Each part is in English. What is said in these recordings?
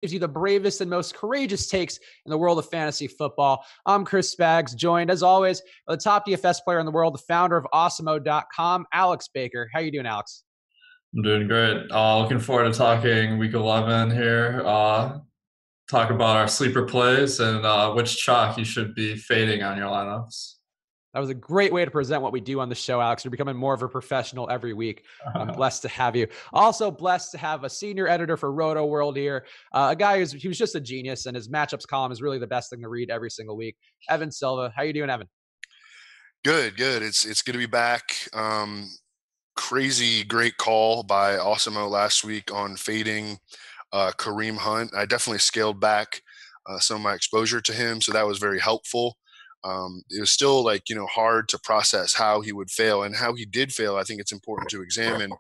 you the bravest and most courageous takes in the world of fantasy football. I'm Chris Spags, joined as always by the top DFS player in the world, the founder of Awesemo.com, Alex Baker. How you doing, Alex? I'm doing great. Looking forward to talking week 11 here. Talk about our sleeper plays and which chalk you should be fading on your lineups. That was a great way to present what we do on the show, Alex. You're becoming more of a professional every week. I'm blessed to have you. Also blessed to have a senior editor for Roto World here, a guy he was just a genius, and his matchups column is really the best thing to read every single week. Evan Silva, how you doing, Evan? Good. It's good to be back. Crazy great call by Awesemo last week on fading Kareem Hunt. I definitely scaled back some of my exposure to him, so that was very helpful. It was still hard to process how he would fail and how he did fail. I think it's important to examine.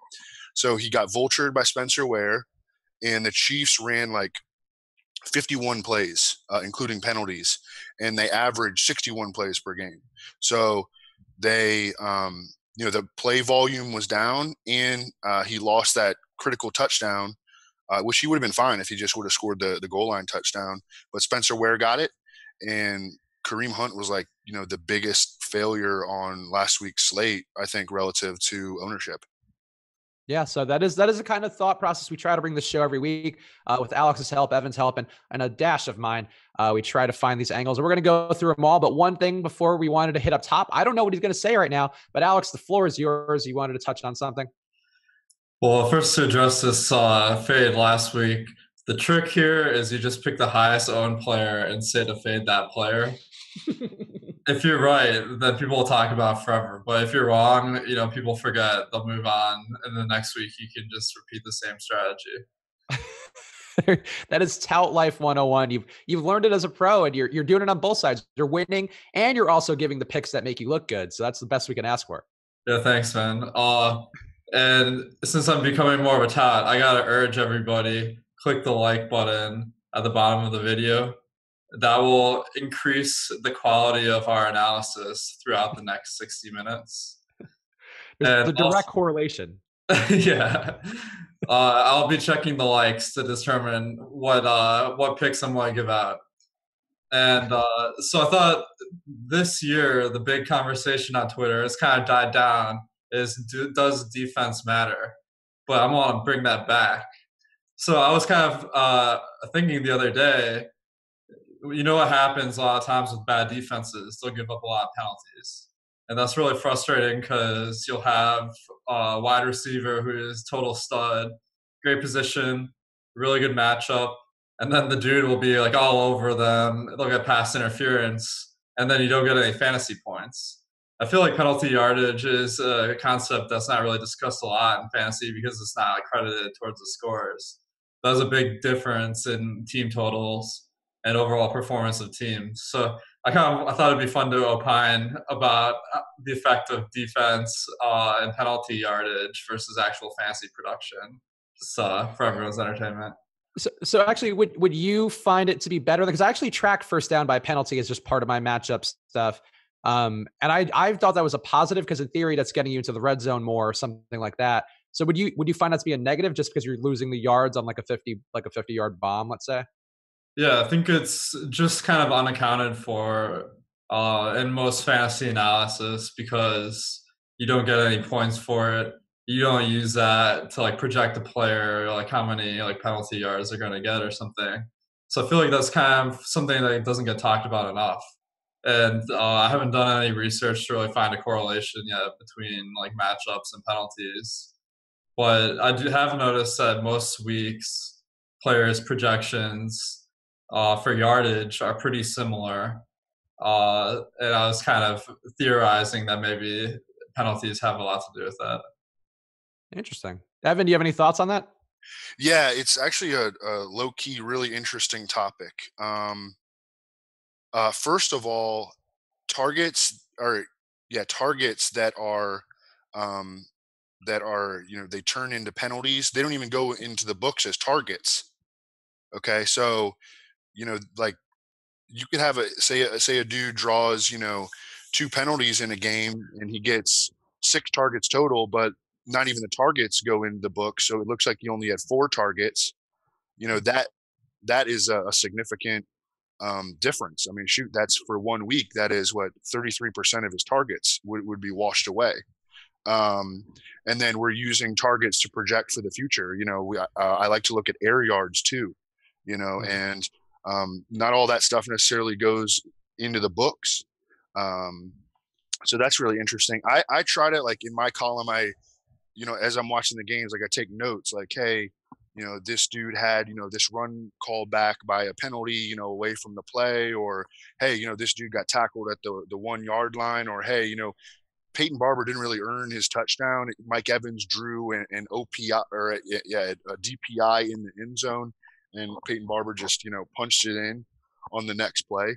So he got vultured by Spencer Ware, and the Chiefs ran 51 plays, including penalties, and they averaged 61 plays per game. So they, the play volume was down, and he lost that critical touchdown, which he would have been fine if he just would have scored the goal line touchdown. But Spencer Ware got it, and Kareem Hunt was the biggest failure on last week's slate, I think, relative to ownership. Yeah, so that is the kind of thought process we try to bring the show every week with Alex's help, Evan's help, and a dash of mine. We try to find these angles. We're going to go through them all, but one thing before we wanted to hit up top, I don't know what he's going to say right now, but Alex, the floor is yours. You wanted to touch on something? Well, first to address this fade last week, the trick here is you just pick the highest owned player and say to fade that player. If you're right, then people will talk about forever. But if you're wrong, people forget. They'll move on, and the next week you can just repeat the same strategy. That is tout life 101. You've learned it as a pro, and you're doing it on both sides. You're winning, and you're also giving the picks that make you look good. So that's the best we can ask for. Yeah, thanks, man. And since I'm becoming more of a tout, I gotta urge everybody, click the like button at the bottom of the video. That will increase the quality of our analysis throughout the next 60 minutes. There's a direct correlation. Yeah. I'll be checking the likes to determine what picks I'm going to give out. And so I thought this year, the big conversation on Twitter has kind of died down is, does defense matter? But I want to bring that back. So I was kind of thinking the other day, what happens a lot of times with bad defenses? They'll give up a lot of penalties. And that's really frustrating because you'll have a wide receiver who is total stud, great position, really good matchup, and then the dude will be all over them. They'll get pass interference, and then you don't get any fantasy points. I feel like penalty yardage is a concept that's not really discussed a lot in fantasy because it's not credited towards the scores. That's a big difference in team totals and overall performance of teams. So I thought it'd be fun to opine about the effect of defense and penalty yardage versus actual fantasy production, just for everyone's entertainment. So actually, would you find it to be better? Because I actually track first down by penalty as just part of my matchup stuff. And I thought that was a positive because in theory that's getting you into the red zone more or something like that. So would you find that to be a negative just because you're losing the yards on a 50-yard bomb, let's say? Yeah, I think it's just kind of unaccounted for in most fantasy analysis because you don't get any points for it. You don't use that to project a player, how many penalty yards they're going to get or something. So I feel like that's kind of something that doesn't get talked about enough. And I haven't done any research to really find a correlation yet between matchups and penalties. But I do have noticed that most weeks players' projections for yardage are pretty similar. And I was kind of theorizing that maybe penalties have a lot to do with that. Interesting. Evan, do you have any thoughts on that? Yeah, it's actually a low-key, really interesting topic. First of all, targets that are they turn into penalties. They don't even go into the books as targets. Okay, so you could have say a dude draws 2 penalties in a game and he gets 6 targets total, but not even the targets go in the book, so it looks like he only had 4 targets. That that is a significant difference. I mean, shoot, that's for 1 week. That is what 33% of his targets would be washed away. And then we're using targets to project for the future. I like to look at air yards too, and not all that stuff necessarily goes into the books. So that's really interesting. I try to, like, in my column, as I'm watching the games, like, I take notes like, hey, this dude had, this run called back by a penalty, away from the play, or, hey, this dude got tackled at the 1 yard line, or, hey, Peyton Barber didn't really earn his touchdown. Mike Evans drew an OPI or a DPI in the end zone, and Peyton Barber just, punched it in on the next play.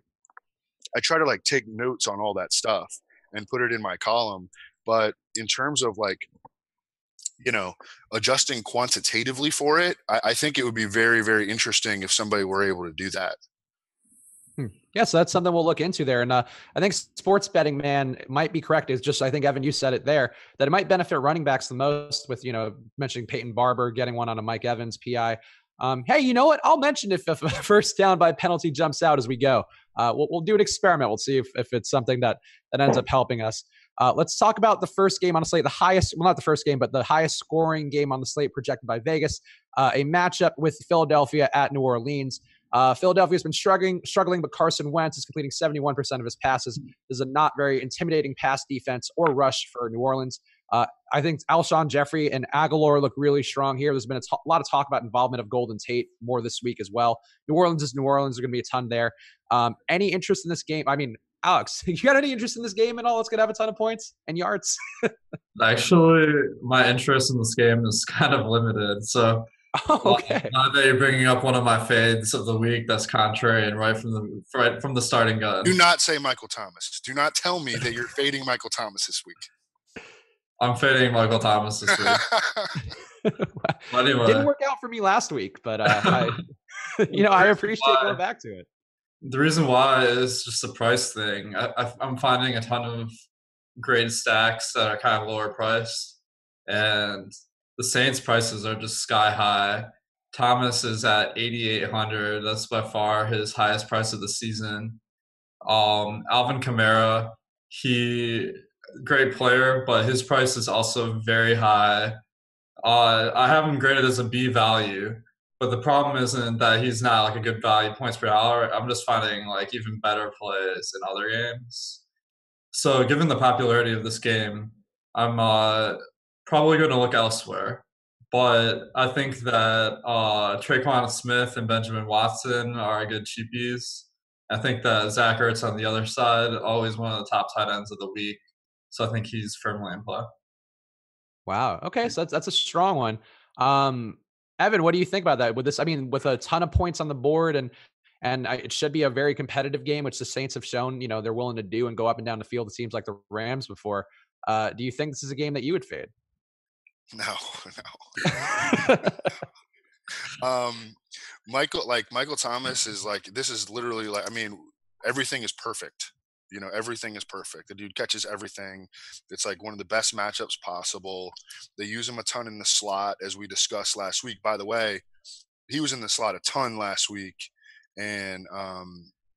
I try to, like, take notes on all that stuff and put it in my column. But in terms of, like, adjusting quantitatively for it, I think it would be very, very interesting if somebody were able to do that. Yeah, so that's something we'll look into there. And I think sports betting, man, might be correct. It's just, I think, Evan, you said it there, that it might benefit running backs the most with, mentioning Peyton Barber getting one on a Mike Evans PI. Hey, you know what? I'll mention if a first down by penalty jumps out as we go. We'll do an experiment. We'll see if it's something that ends up helping us. Let's talk about the first game on the slate, not the first game, but the highest scoring game on the slate projected by Vegas, a matchup with Philadelphia at New Orleans. Philadelphia's been struggling, but Carson Wentz is completing 71% of his passes. This is a not very intimidating pass defense or rush for New Orleans. I think Alshon Jeffrey and Aguilar look really strong here. There's been a lot of talk about involvement of Golden Tate more this week as well. New Orleans is New Orleans. There's going to be a ton there. Any interest in this game? I mean, Alex, you got any interest in this game at all? It's going to have a ton of points and yards. Actually, my interest in this game is kind of limited. So, okay. Now that you're bringing up one of my fades of the week, that's contrary and right from the starting gun. Do not say Michael Thomas. Do not tell me that you're fading Michael Thomas this week. I'm fading Michael Thomas this week. Anyway. Didn't work out for me last week, but I appreciate going back to it. The reason why is just the price thing. I'm finding a ton of great stacks that are kind of lower priced, and the Saints prices are just sky high. Thomas is at 8,800. That's by far his highest price of the season. Alvin Kamara, great player, but his price is also very high. I have him graded as a B value. But the problem isn't that he's not like a good value points per dollar. I'm just finding like even better plays in other games. So given the popularity of this game, I'm probably going to look elsewhere. But I think that Traquan Smith and Benjamin Watson are good cheapies. I think that Zach Ertz on the other side, always one of the top tight ends of the week. So I think he's firmly in play. Wow. Okay, so that's a strong one. Evan, what do you think about that? With this, I mean, with a ton of points on the board, and it should be a very competitive game, which the Saints have shown, they're willing to do and go up and down the field. It seems like the Rams before. Do you think this is a game that you would fade? No. Michael Thomas is like, this is literally like, I mean, everything is perfect. Everything is perfect. The dude catches everything. It's like one of the best matchups possible. They use him a ton in the slot, as we discussed last week. By the way, he was in the slot a ton last week, and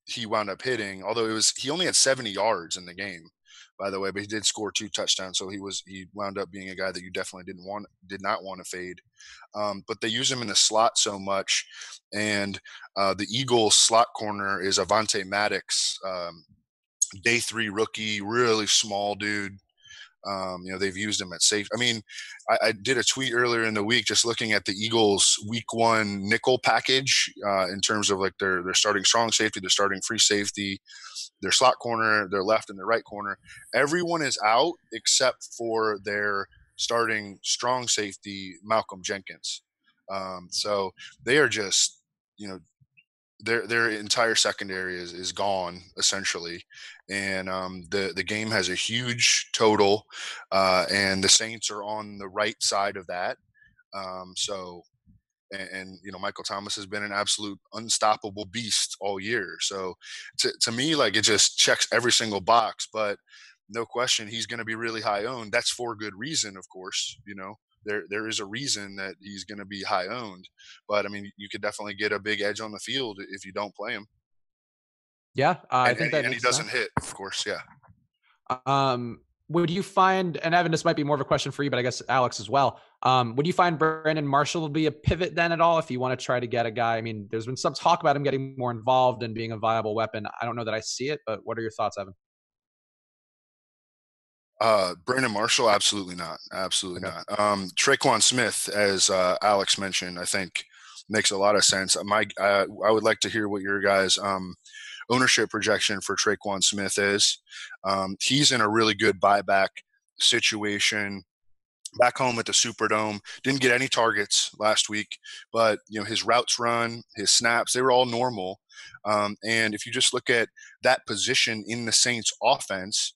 he wound up hitting. Although he only had 70 yards in the game, by the way, but he did score 2 touchdowns. So he wound up being a guy that you definitely did not want to fade. But they use him in the slot so much, and the Eagles slot corner is Avonte Maddox. Day 3 rookie, really small dude. They've used him at safe. I mean, I did a tweet earlier in the week just looking at the Eagles week 1 nickel package in terms of like their starting strong safety, their starting free safety, their slot corner, their left and their right corner. Everyone is out except for their starting strong safety, Malcolm Jenkins. So they are just, their entire secondary is gone essentially, and the game has a huge total, and the Saints are on the right side of that. Michael Thomas has been an absolute unstoppable beast all year. So to me, like, it just checks every single box. But no question, he's going to be really high owned. That's for good reason, of course. there is a reason that he's going to be high owned. But I mean, you could definitely get a big edge on the field if you don't play him. Yeah, I And, think and, that and he makes doesn't sense. hit, of course. Yeah. Would you find, and Evan, this might be more of a question for you, but I guess Alex as well. Would you find Brenda Marshall will be a pivot then at all if you want to try to get a guy? I mean, there's been some talk about him getting more involved and being a viable weapon. I don't know that I see it, but what are your thoughts, Evan? Brandon Marshall, absolutely not. Absolutely Okay. not. Traquan Smith, as Alex mentioned, I think makes a lot of sense. I would like to hear what your guys' ownership projection for Traquan Smith is. He's in a really good buyback situation. Back home at the Superdome, didn't get any targets last week, but his routes run, his snaps, they were all normal. And if you just look at that position in the Saints offense,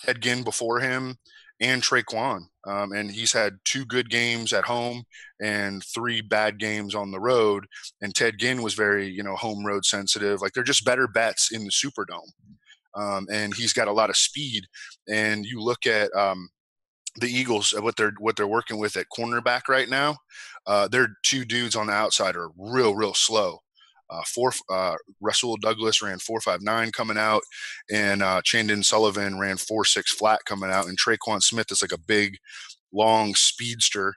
Ted Ginn before him and Traquan. And he's had 2 good games at home and 3 bad games on the road. And Ted Ginn was very, home road sensitive. Like, they're just better bets in the Superdome. And he's got a lot of speed. And you look at the Eagles, what they're working with at cornerback right now. Their 2 dudes on the outside are real slow. Russell Douglas ran 4.59 coming out, and Chandon Sullivan ran 4.6 flat coming out, and Traquan Smith is like a big, long speedster,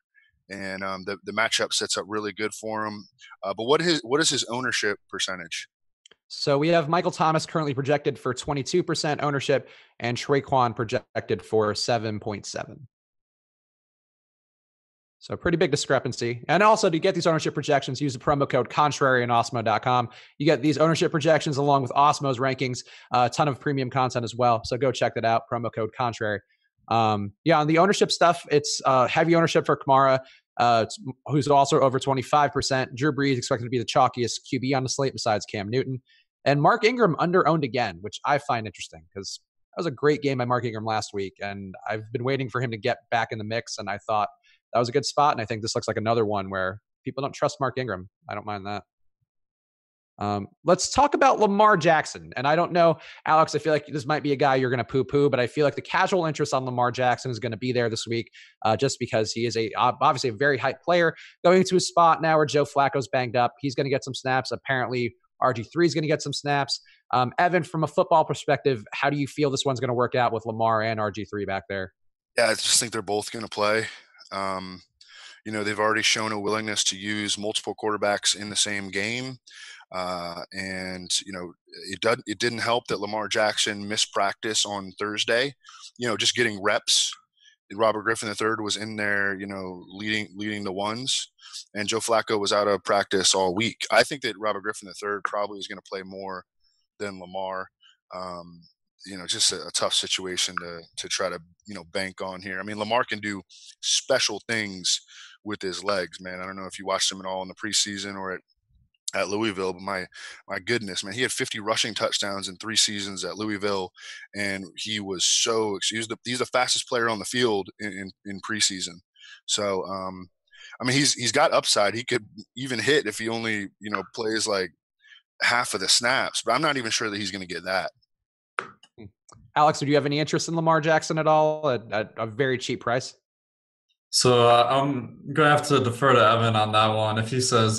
and the matchup sets up really good for him. But what is his ownership percentage? So we have Michael Thomas currently projected for 22% ownership and Traquan projected for 7.7. So a pretty big discrepancy. And also, to get these ownership projections, use the promo code contrary on Osmo.com. You get these ownership projections along with Osmo's rankings, a ton of premium content as well. So go check that out, promo code contrary. On the ownership stuff, it's heavy ownership for Kamara, who's also over 25%. Drew Brees expected to be the chalkiest QB on the slate besides Cam Newton. And Mark Ingram under-owned again, which I find interesting because that was a great game by Mark Ingram last week. And I've been waiting for him to get back in the mix, and I thought that was a good spot. And I think this looks like another one where people don't trust Mark Ingram. I don't mind that. Let's talk about Lamar Jackson. And I don't know, Alex, I feel like this might be a guy you're going to poo-poo, but I feel like the casual interest on Lamar Jackson is going to be there this week just because he is obviously a very hyped player going into a spot now where Joe Flacco's banged up. He's going to get some snaps. Apparently, RG3 is going to get some snaps. Evan, from a football perspective, how do you feel this one's going to work out with Lamar and RG3 back there? Yeah, I just think they're both going to play. They've already shown a willingness to use multiple quarterbacks in the same game. It didn't help that Lamar Jackson missed practice on Thursday, just getting reps. Robert Griffin III was in there, leading the ones, and Joe Flacco was out of practice all week. I think that Robert Griffin III probably is going to play more than Lamar. Just a tough situation to try to, bank on here. I mean, Lamar can do special things with his legs, man. I don't know if you watched him at all in the preseason or at Louisville, but my goodness, man, he had 50 rushing touchdowns in 3 seasons at Louisville, and he's the fastest player on the field in preseason. So, he's got upside. He could even hit if he only, plays like half of the snaps, but I'm not even sure that he's going to get that. Alex, do you have any interest in Lamar Jackson at all at a very cheap price? So I'm going to have to defer to Evan on that one. If he says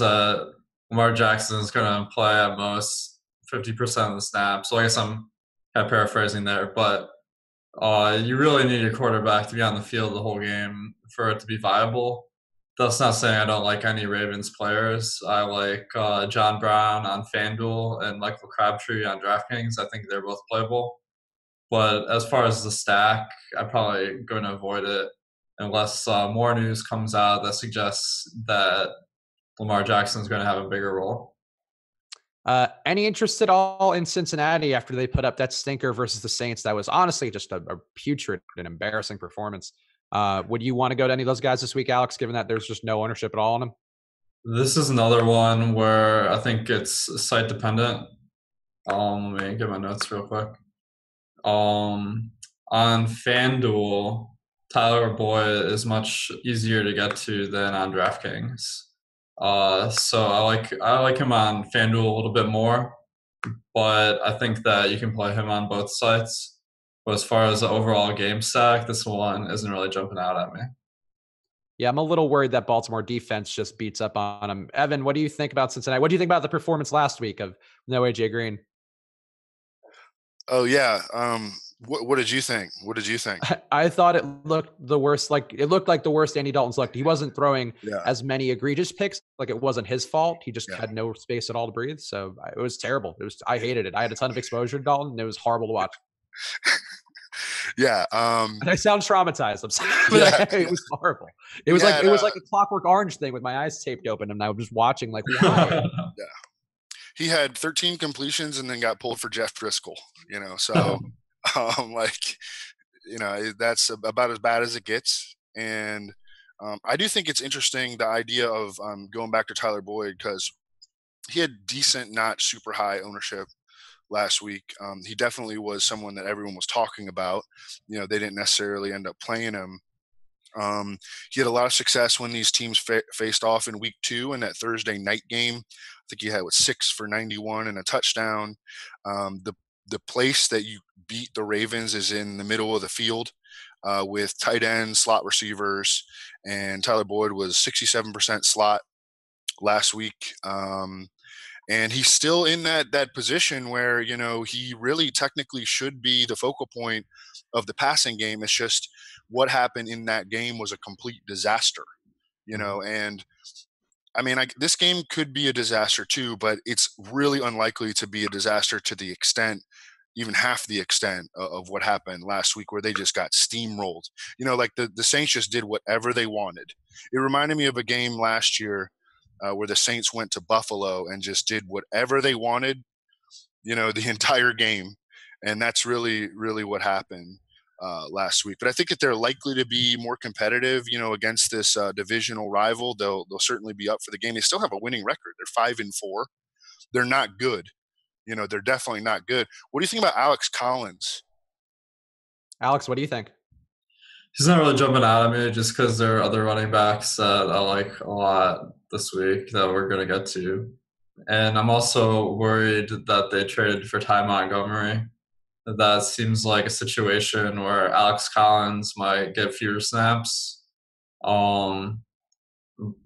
Lamar Jackson is going to play at most 50% of the snaps, so I guess I'm kind of paraphrasing there, but you really need your quarterback to be on the field the whole game for it to be viable. That's not saying I don't like any Ravens players. I like John Brown on FanDuel and Michael Crabtree on DraftKings. I think they're both playable. But as far as the stack, I'm probably going to avoid it unless more news comes out that suggests that Lamar Jackson is going to have a bigger role. Any interest at all in Cincinnati after they put up that stinker versus the Saints? That was honestly just a putrid and embarrassing performance. Would you want to go to any of those guys this week, Alex, given that there's just no ownership at all on them? This is another one where I think it's site dependent. Let me get my notes real quick. On FanDuel, Tyler Boyd is much easier to get to than on DraftKings. So I like him on FanDuel a little bit more, but I think that you can play him on both sites. But as far as the overall game stack, this one isn't really jumping out at me. Yeah, I'm a little worried that Baltimore defense just beats up on them. Evan, what do you think about Cincinnati? What do you think about the performance last week of no AJ Green? Oh yeah. What did you think? What did you think? I thought it looked the worst. Like it looked like the worst Andy Dalton's looked. He wasn't throwing Yeah. as many egregious picks. Like it wasn't his fault. He just Yeah. had no space at all to breathe. So it was terrible. I hated it. I had a ton of exposure to Dalton, and it was horrible to watch. Yeah. And I sound traumatized. I'm sorry. Yeah. It was horrible. It was like a Clockwork Orange thing with my eyes taped open, and I was just watching like, why? Yeah. He had 13 completions and then got pulled for Jeff Driscoll. So that's about as bad as it gets. And I do think it's interesting, the idea of going back to Tyler Boyd, because he had decent, not super high ownership last week. He definitely was someone that everyone was talking about. They didn't necessarily end up playing him. He had a lot of success when these teams faced off in week 2 in that Thursday night game. I think he had 6 for 91 and a touchdown. The place that you beat the Ravens is in the middle of the field with tight ends, slot receivers, and Tyler Boyd was 67% slot last week. And he's still in that position where, he really technically should be the focal point of the passing game. It's just what happened in that game was a complete disaster, and I mean, this game could be a disaster too, but it's really unlikely to be a disaster to the extent, even half the extent of what happened last week, where they just got steamrolled. Like the Saints just did whatever they wanted. It reminded me of a game last year where the Saints went to Buffalo and just did whatever they wanted, the entire game. And that's really, really what happened last week. But I think that they're likely to be more competitive, against this divisional rival. They'll certainly be up for the game. They still have a winning record. They're 5-4. They're not good. They're definitely not good. What do you think about Alex Collins? Alex, what do you think? He's not really jumping out at me just because there are other running backs that I like a lot this week that we're going to get to. And I'm also worried that they traded for Ty Montgomery. That seems like a situation where Alex Collins might get fewer snaps. And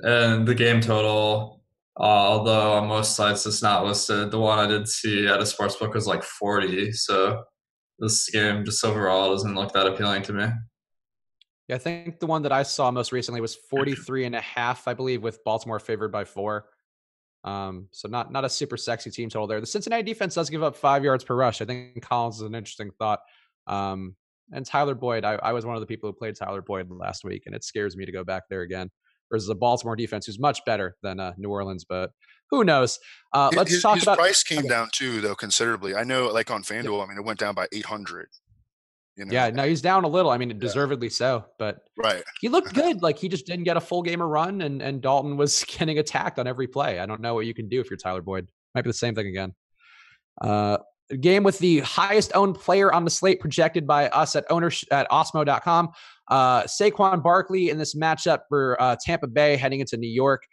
the game total, although on most sites it's not listed, the one I did see at a sportsbook was like 40. So this game just overall doesn't look that appealing to me. Yeah, I think the one that I saw most recently was 43.5, I believe, with Baltimore favored by 4. So not a super sexy team total there. The Cincinnati defense does give up 5 yards per rush. I think Collins is an interesting thought. And Tyler Boyd, I was one of the people who played Tyler Boyd last week, and it scares me to go back there again. Versus a Baltimore defense who's much better than New Orleans, but who knows? Let's talk about his price came down too, though, considerably. I know, like on FanDuel, I mean, it went down by 800. Yeah, no, he's down a little. I mean, deservedly so, but right. He looked good. Like he just didn't get a full game of run, and Dalton was getting attacked on every play. I don't know what you can do if you're Tyler Boyd. Might be the same thing again. Game with the highest owned player on the slate projected by us at Osmo.com. Saquon Barkley in this matchup for Tampa Bay heading into New York.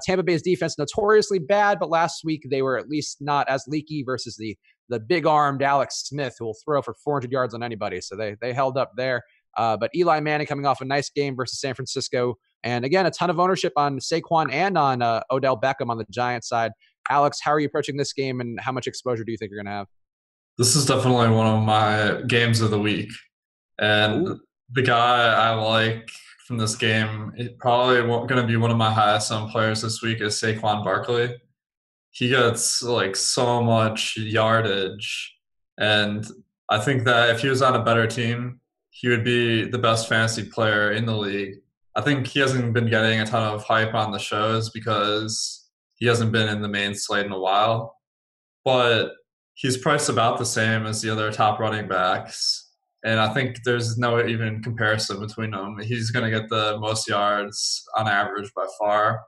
Tampa Bay's defense notoriously bad, but last week they were at least not as leaky versus the big-armed Alex Smith, who will throw for 400 yards on anybody. So they held up there. But Eli Manning coming off a nice game versus San Francisco. And again, a ton of ownership on Saquon and on Odell Beckham on the Giants side. Alex, how are you approaching this game, and how much exposure do you think you're going to have? This is definitely one of my games of the week. And the guy I like from this game, probably going to be one of my highest owned players this week, is Saquon Barkley. He gets like so much yardage. And I think that if he was on a better team, he would be the best fantasy player in the league. I think he hasn't been getting a ton of hype on the shows because he hasn't been in the main slate in a while. But he's priced about the same as the other top running backs. And I think there's no even comparison between them. He's going to get the most yards on average by far.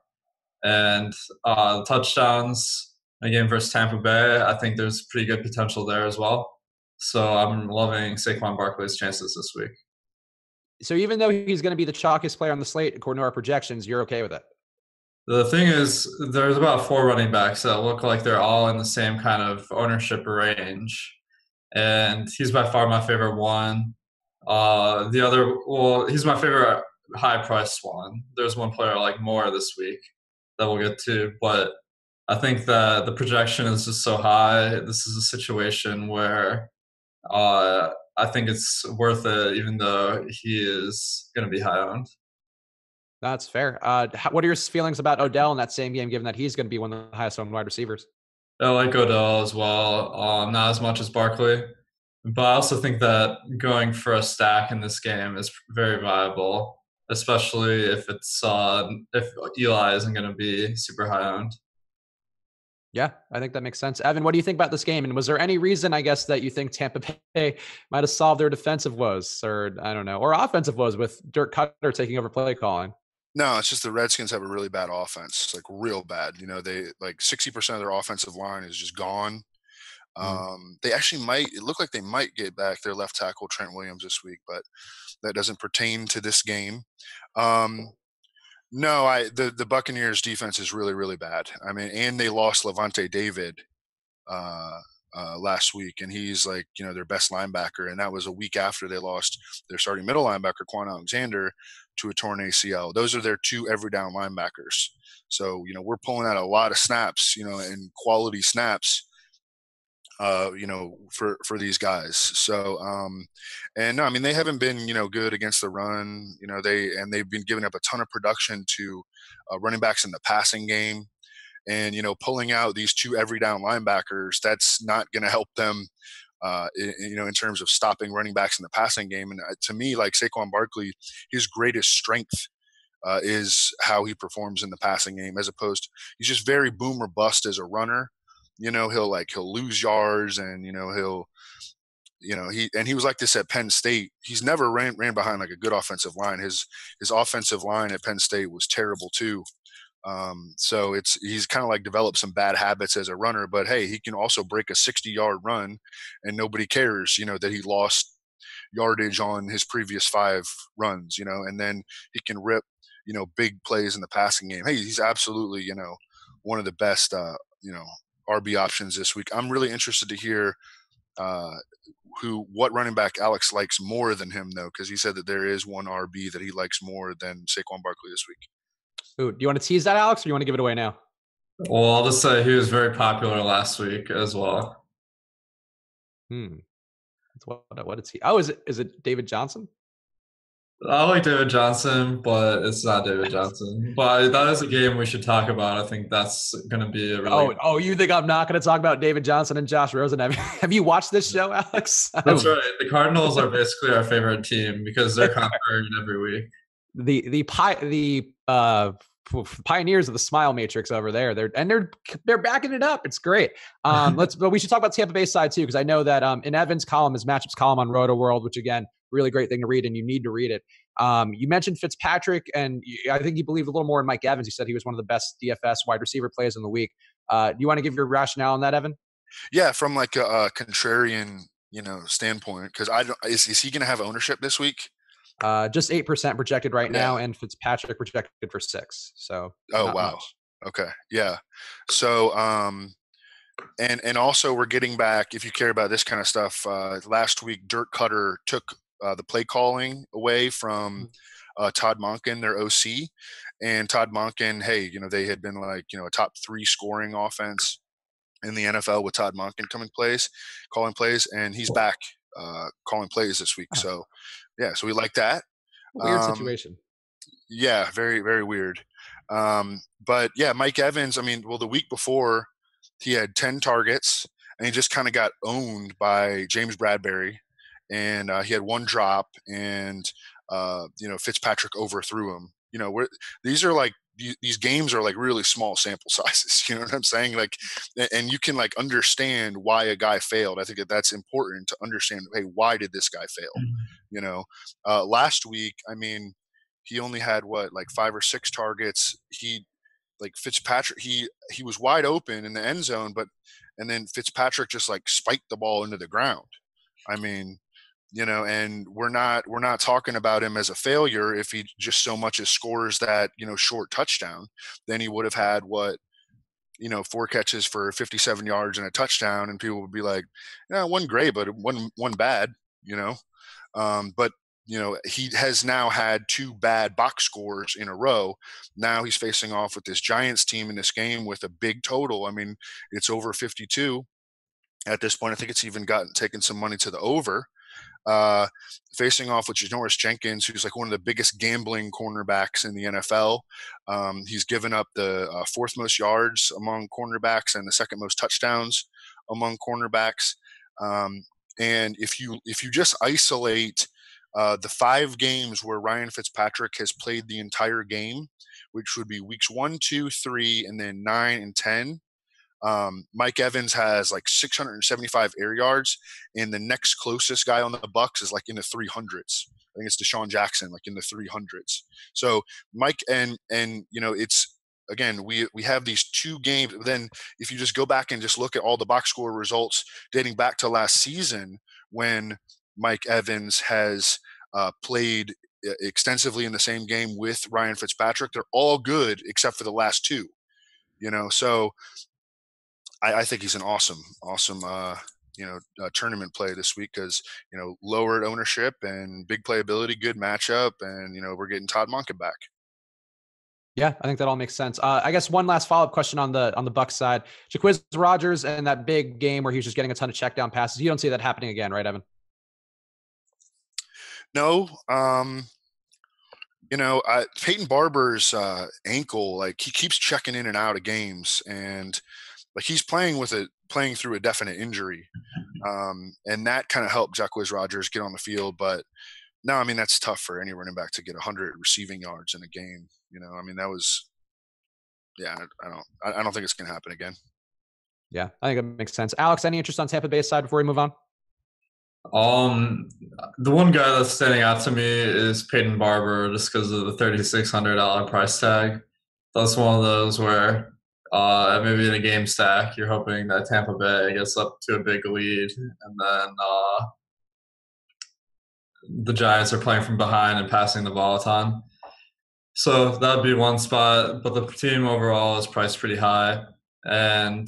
And touchdowns, again, versus Tampa Bay, I think there's pretty good potential there as well. So I'm loving Saquon Barkley's chances this week. So even though he's going to be the chalkiest player on the slate, according to our projections, you're okay with it? The thing is, there's about 4 running backs that look like they're all in the same kind of ownership range. And he's by far my favorite one. He's my favorite high-priced one. There's one player I like more this week that we'll get to, but I think that the projection is just so high. This is a situation where I think it's worth it, even though he is going to be high owned. That's fair. What are your feelings about Odell in that same game, given that he's going to be one of the highest owned wide receivers? I like Odell as well, not as much as Barkley. But I also think that going for a stack in this game is very viable, especially if if Eli isn't going to be super high owned. Yeah, I think that makes sense. Evan, what do you think about this game? And was there any reason, I guess, that you think Tampa Bay might have solved their defensive woes, or I don't know, or offensive woes with Dirk Cutter taking over play calling? No, it's just the Redskins have a really bad offense, like real bad. They like 60% of their offensive line is just gone. They actually it look like they might get back their left tackle Trent Williams this week, but that doesn't pertain to this game. No, the Buccaneers defense is really, really bad. I mean, and they lost Levante David last week, and he's like, their best linebacker. And that was a week after they lost their starting middle linebacker, Quan Alexander, to a torn ACL. Those are their two every down linebackers. So, we're pulling out a lot of snaps, and quality snaps, for these guys. So, and no, I mean, they haven't been, good against the run, they've been giving up a ton of production to running backs in the passing game. And, pulling out these two every down linebackers, that's not going to help them, in terms of stopping running backs in the passing game. And to me, like Saquon Barkley, his greatest strength is how he performs in the passing game, as opposed to, he's just very boom or bust as a runner. He'll lose yards, and, he was like this at Penn State. He's never ran behind like a good offensive line. His offensive line at Penn State was terrible too. So he's kind of like developed some bad habits as a runner, but hey, he can also break a 60-yard run and nobody cares, that he lost yardage on his previous 5 runs, and then he can rip, big plays in the passing game. Hey, he's absolutely, one of the best, RB options this week. I'm really interested to hear what running back Alex likes more than him, though, because he said that there is one RB that he likes more than Saquon Barkley this week. Ooh, do you want to tease that, Alex, or do you want to give it away now? Well, I'll just say he was very popular last week as well. What is he? Oh, is it David Johnson? I like David Johnson, but it's not David Johnson. But that is a game we should talk about. I think that's going to be a really... Oh, you think I'm not going to talk about David Johnson and Josh Rosen? Have you watched this show, Alex? That's right. The Cardinals are basically our favorite team because they're conquering every week. The pioneers of the smile matrix over there. They're backing it up. It's great. But we should talk about Tampa Bay side too, because I know that in Evan's column, his matchups column on Roto World, which again, really great thing to read, and you need to read it. You mentioned Fitzpatrick, and I think you believed a little more in Mike Evans. You said he was one of the best DFS wide receiver plays in the week. Do you want to give your rationale on that, Evan? Yeah, from like a contrarian, standpoint, because is he going to have ownership this week? Just 8% projected right now, and Fitzpatrick projected for 6. So, wow, much. Okay, yeah. So, and also we're getting back. If you care about this kind of stuff, last week Dirk Cutter took the play calling away from Todd Monken, their OC, and Todd Monken. Hey, they had been like a top 3 scoring offense in the NFL with Todd Monken calling plays, and he's back calling plays this week. So. Yeah, so we like that. Weird situation. Yeah, very, very weird. But yeah, Mike Evans, the week before he had 10 targets and he just kind of got owned by James Bradbury, and he had 1 drop, and Fitzpatrick overthrew him. These are like these games are like really small sample sizes. You know what I'm saying? Like, and you can like understand why a guy failed. I think that's important to understand. Hey, why did this guy fail? Mm-hmm. Last week, he only had 5 or 6 targets. Fitzpatrick, he was wide open in the end zone, and then Fitzpatrick just like spiked the ball into the ground. And we're not talking about him as a failure if he just so much as scores that, short touchdown. Then he would have had 4 catches for 57 yards and a touchdown, and people would be like, one great, but one bad, But he has now had 2 bad box scores in a row. Now he's facing off with this Giants team in this game with a big total. I mean, it's over 52 at this point. I think it's even taken some money to the over. Facing off with Norris Jenkins, who's like one of the biggest gambling cornerbacks in the NFL. He's given up the 4th most yards among cornerbacks and the 2nd most touchdowns among cornerbacks. And if you just isolate the 5 games where Ryan Fitzpatrick has played the entire game, which would be weeks 1, 2, 3, and then 9 and 10. Mike Evans has like 675 air yards, and the next closest guy on the Bucs is like in the 300s. I think it's Deshaun Jackson, like in the 300s. So Mike and it's, again, we have these 2 games. Then if you just go back and just look at all the box score results dating back to last season, when Mike Evans has played extensively in the same game with Ryan Fitzpatrick, they're all good except for the last 2. So I think he's an awesome tournament play this week because, lowered ownership and big playability, good matchup, and, we're getting Todd Monken back. Yeah, I think that all makes sense. I guess one last follow-up question on the Bucs side. Jacquizz Rodgers and that big game where he was just getting a ton of check down passes. You don't see that happening again, right, Evan? No. Peyton Barber's ankle, like he keeps checking in and out of games, and like he's playing through a definite injury. And that kind of helped Jacquizz Rodgers get on the field. But no, I mean, that's tough for any running back to get 100 receiving yards in a game. I mean, that was, I don't think it's going to happen again. Yeah, I think it makes sense. Alex, any interest on Tampa Bay side before we move on? The one guy that's standing out to me is Peyton Barber, just because of the $3,600 price tag. That's one of those where maybe in a game stack, you're hoping that Tampa Bay gets up to a big lead, and then the Giants are playing from behind and passing the ball a ton. So that would be one spot, but the team overall is priced pretty high. And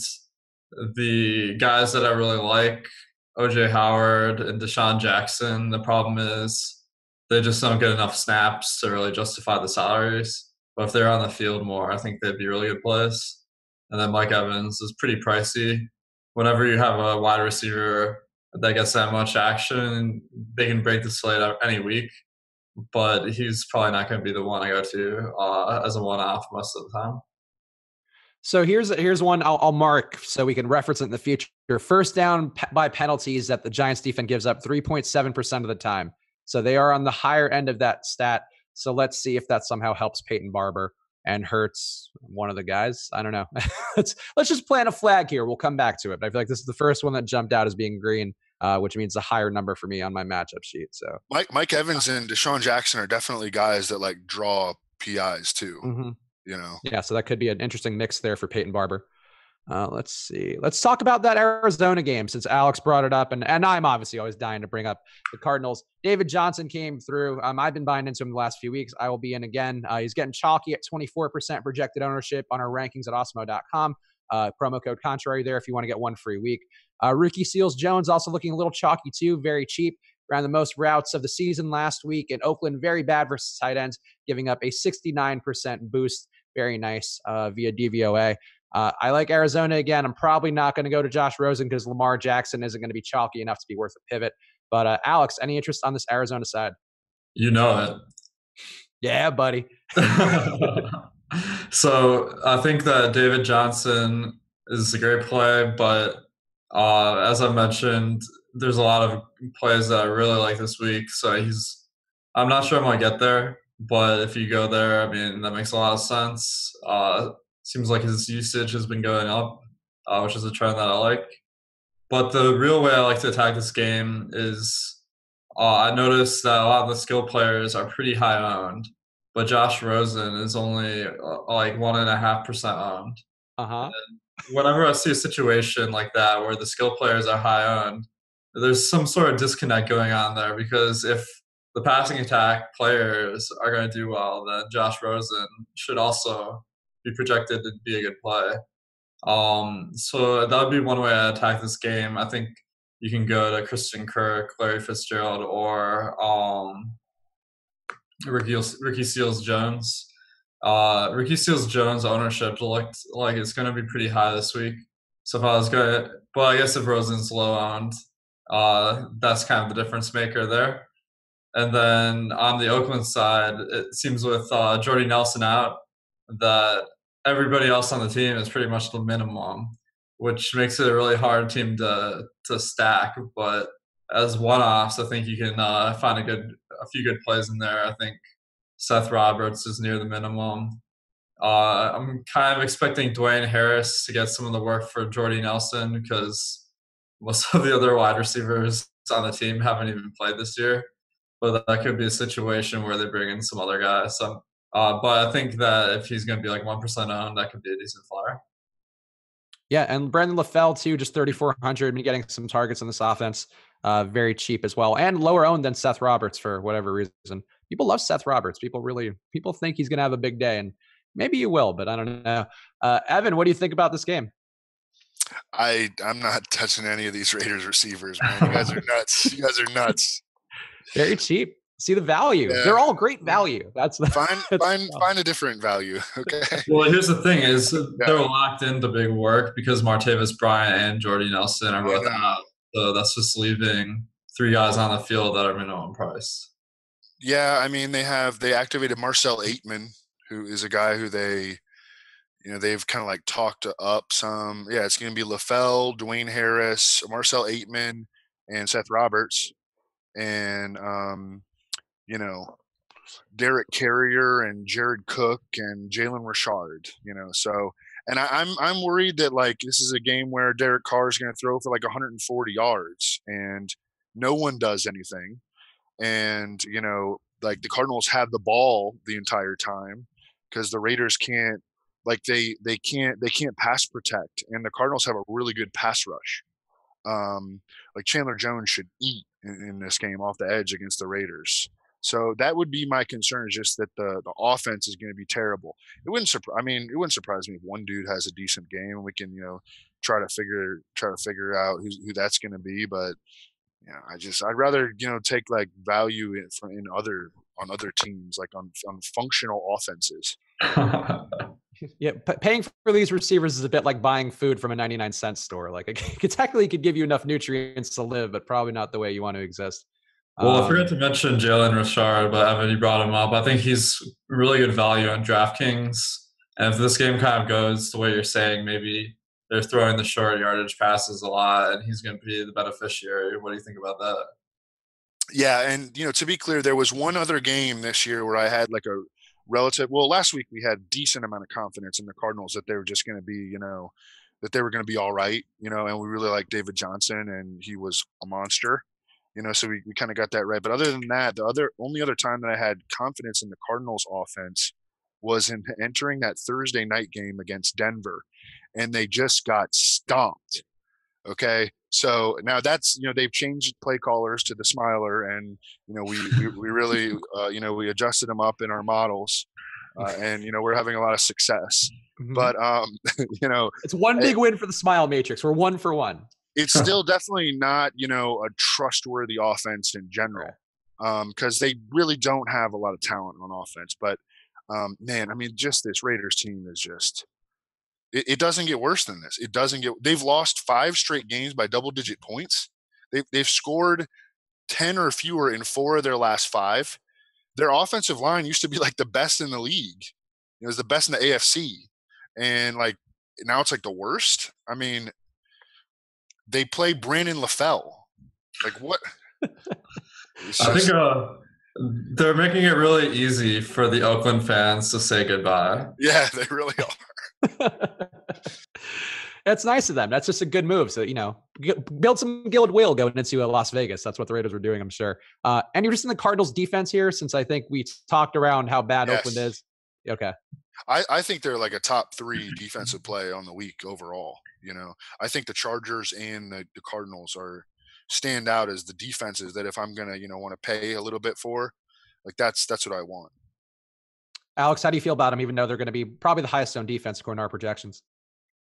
the guys that I really like, O.J. Howard and Deshaun Jackson, the problem is they just don't get enough snaps to really justify the salaries. But if they're on the field more, I think they'd be really good plays. And then Mike Evans is pretty pricey. Whenever you have a wide receiver that gets that much action, they can break the slate out any week. But he's probably not going to be the one I go to as a one-off most of the time. So here's one I'll mark so we can reference it in the future. First down by penalties that the Giants defense gives up 3.7% of the time. So they are on the higher end of that stat. So let's see if that somehow helps Peyton Barber and hurts one of the guys. I don't know. let's just plant a flag here. We'll come back to it. But I feel like this is the first one that jumped out as being green, which means a higher number for me on my matchup sheet. So Mike Evans and Deshaun Jackson are definitely guys that like draw PIs too. Mm-hmm. Yeah, so that could be an interesting mix there for Peyton Barber. Let's see. Let's talk about that Arizona game since Alex brought it up, and I'm obviously always dying to bring up the Cardinals. David Johnson came through. I've been buying into him the last few weeks. I will be in again. He's getting chalky at 24% projected ownership on our rankings at Osmo.com. Promo code contrary there if you want to get one free week. Rookie Seals Jones also looking a little chalky too, very cheap. Ran the most routes of the season last week in Oakland. Very bad versus tight ends, giving up a 69% boost. Very nice via DVOA. I like Arizona again. I'm probably not going to go to Josh Rosen because Lamar Jackson isn't going to be chalky enough to be worth a pivot. But Alex, any interest on this Arizona side? You know it. Yeah, buddy. So I think that David Johnson is a great play, but as I mentioned, there's a lot of plays that I really like this week. So I'm not sure I'm going to get there, but if you go there, I mean, that makes a lot of sense. Seems like his usage has been going up, which is a trend that I like. But the real way I like to attack this game is I noticed that a lot of the skill players are pretty high owned, but Josh Rosen is only like 1.5% owned. Uh-huh. And whenever I see a situation like that where the skill players are high owned, there's some sort of disconnect going on there, because if the passing attack players are going to do well, then Josh Rosen should also be projected to be a good play. So that would be one way I attack this game. I think you can go to Christian Kirk, Larry Fitzgerald, or Ricky Seals-Jones. Ricky Seals-Jones ownership looked like it's going to be pretty high this week. So if I was going, but I guess if Rosen's low owned, that's kind of the difference maker there. And then on the Oakland side, it seems with Jordy Nelson out that everybody else on the team is pretty much the minimum, which makes it a really hard team to stack. But as one-offs, I think you can find a few good plays in there. I think Seth Roberts is near the minimum. I'm kind of expecting Dwayne Harris to get some of the work for Jordy Nelson because most of the other wide receivers on the team haven't even played this year. But that could be a situation where they bring in some other guys. So, but I think that if he's going to be like 1% owned, that could be a decent flyer. Yeah, and Brandon LaFell too, just 3,400, been getting some targets in this offense, very cheap as well, and lower owned than Seth Roberts for whatever reason. People love Seth Roberts. People think he's going to have a big day, and maybe he will, but I don't know. Evan, what do you think about this game? I'm not touching any of these Raiders receivers, man. You guys are nuts. You guys are nuts. Very cheap. See the value. Yeah. They're all great value. That's find a different value. Okay. Well, here's the thing: is they're locked into big work because Martavis Bryant and Jordy Nelson are both out. So that's just leaving 3 guys on the field that are minimum price. Yeah, I mean they activated Marcel Aitman, who is a guy who they've kind of like talked up some. Yeah, it's going to be LaFell, Dwayne Harris, Marcel Aitman, and Seth Roberts. And Derek Carrier and Jared Cook and Jalen Richard, so, and I'm worried that like this is a game where Derek Carr is going to throw for like 140 yards and no one does anything. And, like the Cardinals have the ball the entire time because the Raiders can't, like they can't pass protect, and the Cardinals have a really good pass rush. Like Chandler Jones should eat in this game off the edge against the Raiders. So that would be my concern, is just that the offense is going to be terrible. It wouldn't surprise me if one dude has a decent game and we can, try to figure out who that's going to be. But I'd rather, take like value on other teams, like on functional offenses. Yeah, paying for these receivers is a bit like buying food from a 99-cent store. Like it technically could give you enough nutrients to live, but probably not the way you want to exist. Well, I forgot to mention Jalen Richard, but Evan, you brought him up. I think he's really good value on DraftKings. And if this game kind of goes the way you're saying, maybe they're throwing the short yardage passes a lot, and he's going to be the beneficiary. What do you think about that? Yeah, and to be clear, there was one other game this year where I had like a last week we had decent amount of confidence in the Cardinals that they were just going to be, that they were going to be all right, and we really liked David Johnson and he was a monster, so we kind of got that right. But other than that, the only other time that I had confidence in the Cardinals offense was in entering that Thursday night game against Denver, and they just got stomped. Okay. So now that's, they've changed play callers to the Smiler, and, we really, we adjusted them up in our models, and, we're having a lot of success. Mm-hmm. But, it's one big win for the Smile Matrix. We're 1 for 1. It's still definitely not, a trustworthy offense in general, because they really don't have a lot of talent on offense. But, man, I mean, just this Raiders team is just. It doesn't get worse than this. They've lost 5 straight games by double-digit points. They've scored 10 or fewer in 4 of their last 5. Their offensive line used to be like the best in the league. It was the best in the AFC. And like now it's like the worst. I mean, they play Brandon LaFell. Like what? I think they're making it really easy for the Oakland fans to say goodbye. Yeah, they really are. That's nice of them. That's just a good move. So, build some goodwill going into Las Vegas. That's what the Raiders were doing, I'm sure. And you're just in the Cardinals defense here, since I think we talked around how bad Oakland is. Okay. I think they're like a top 3 defensive play on the week overall. I think the Chargers and the Cardinals stand out as the defenses that if I'm going to, want to pay a little bit for, like that's what I want. Alex, how do you feel about them, even though they're going to be probably the highest owned defense according to our projections?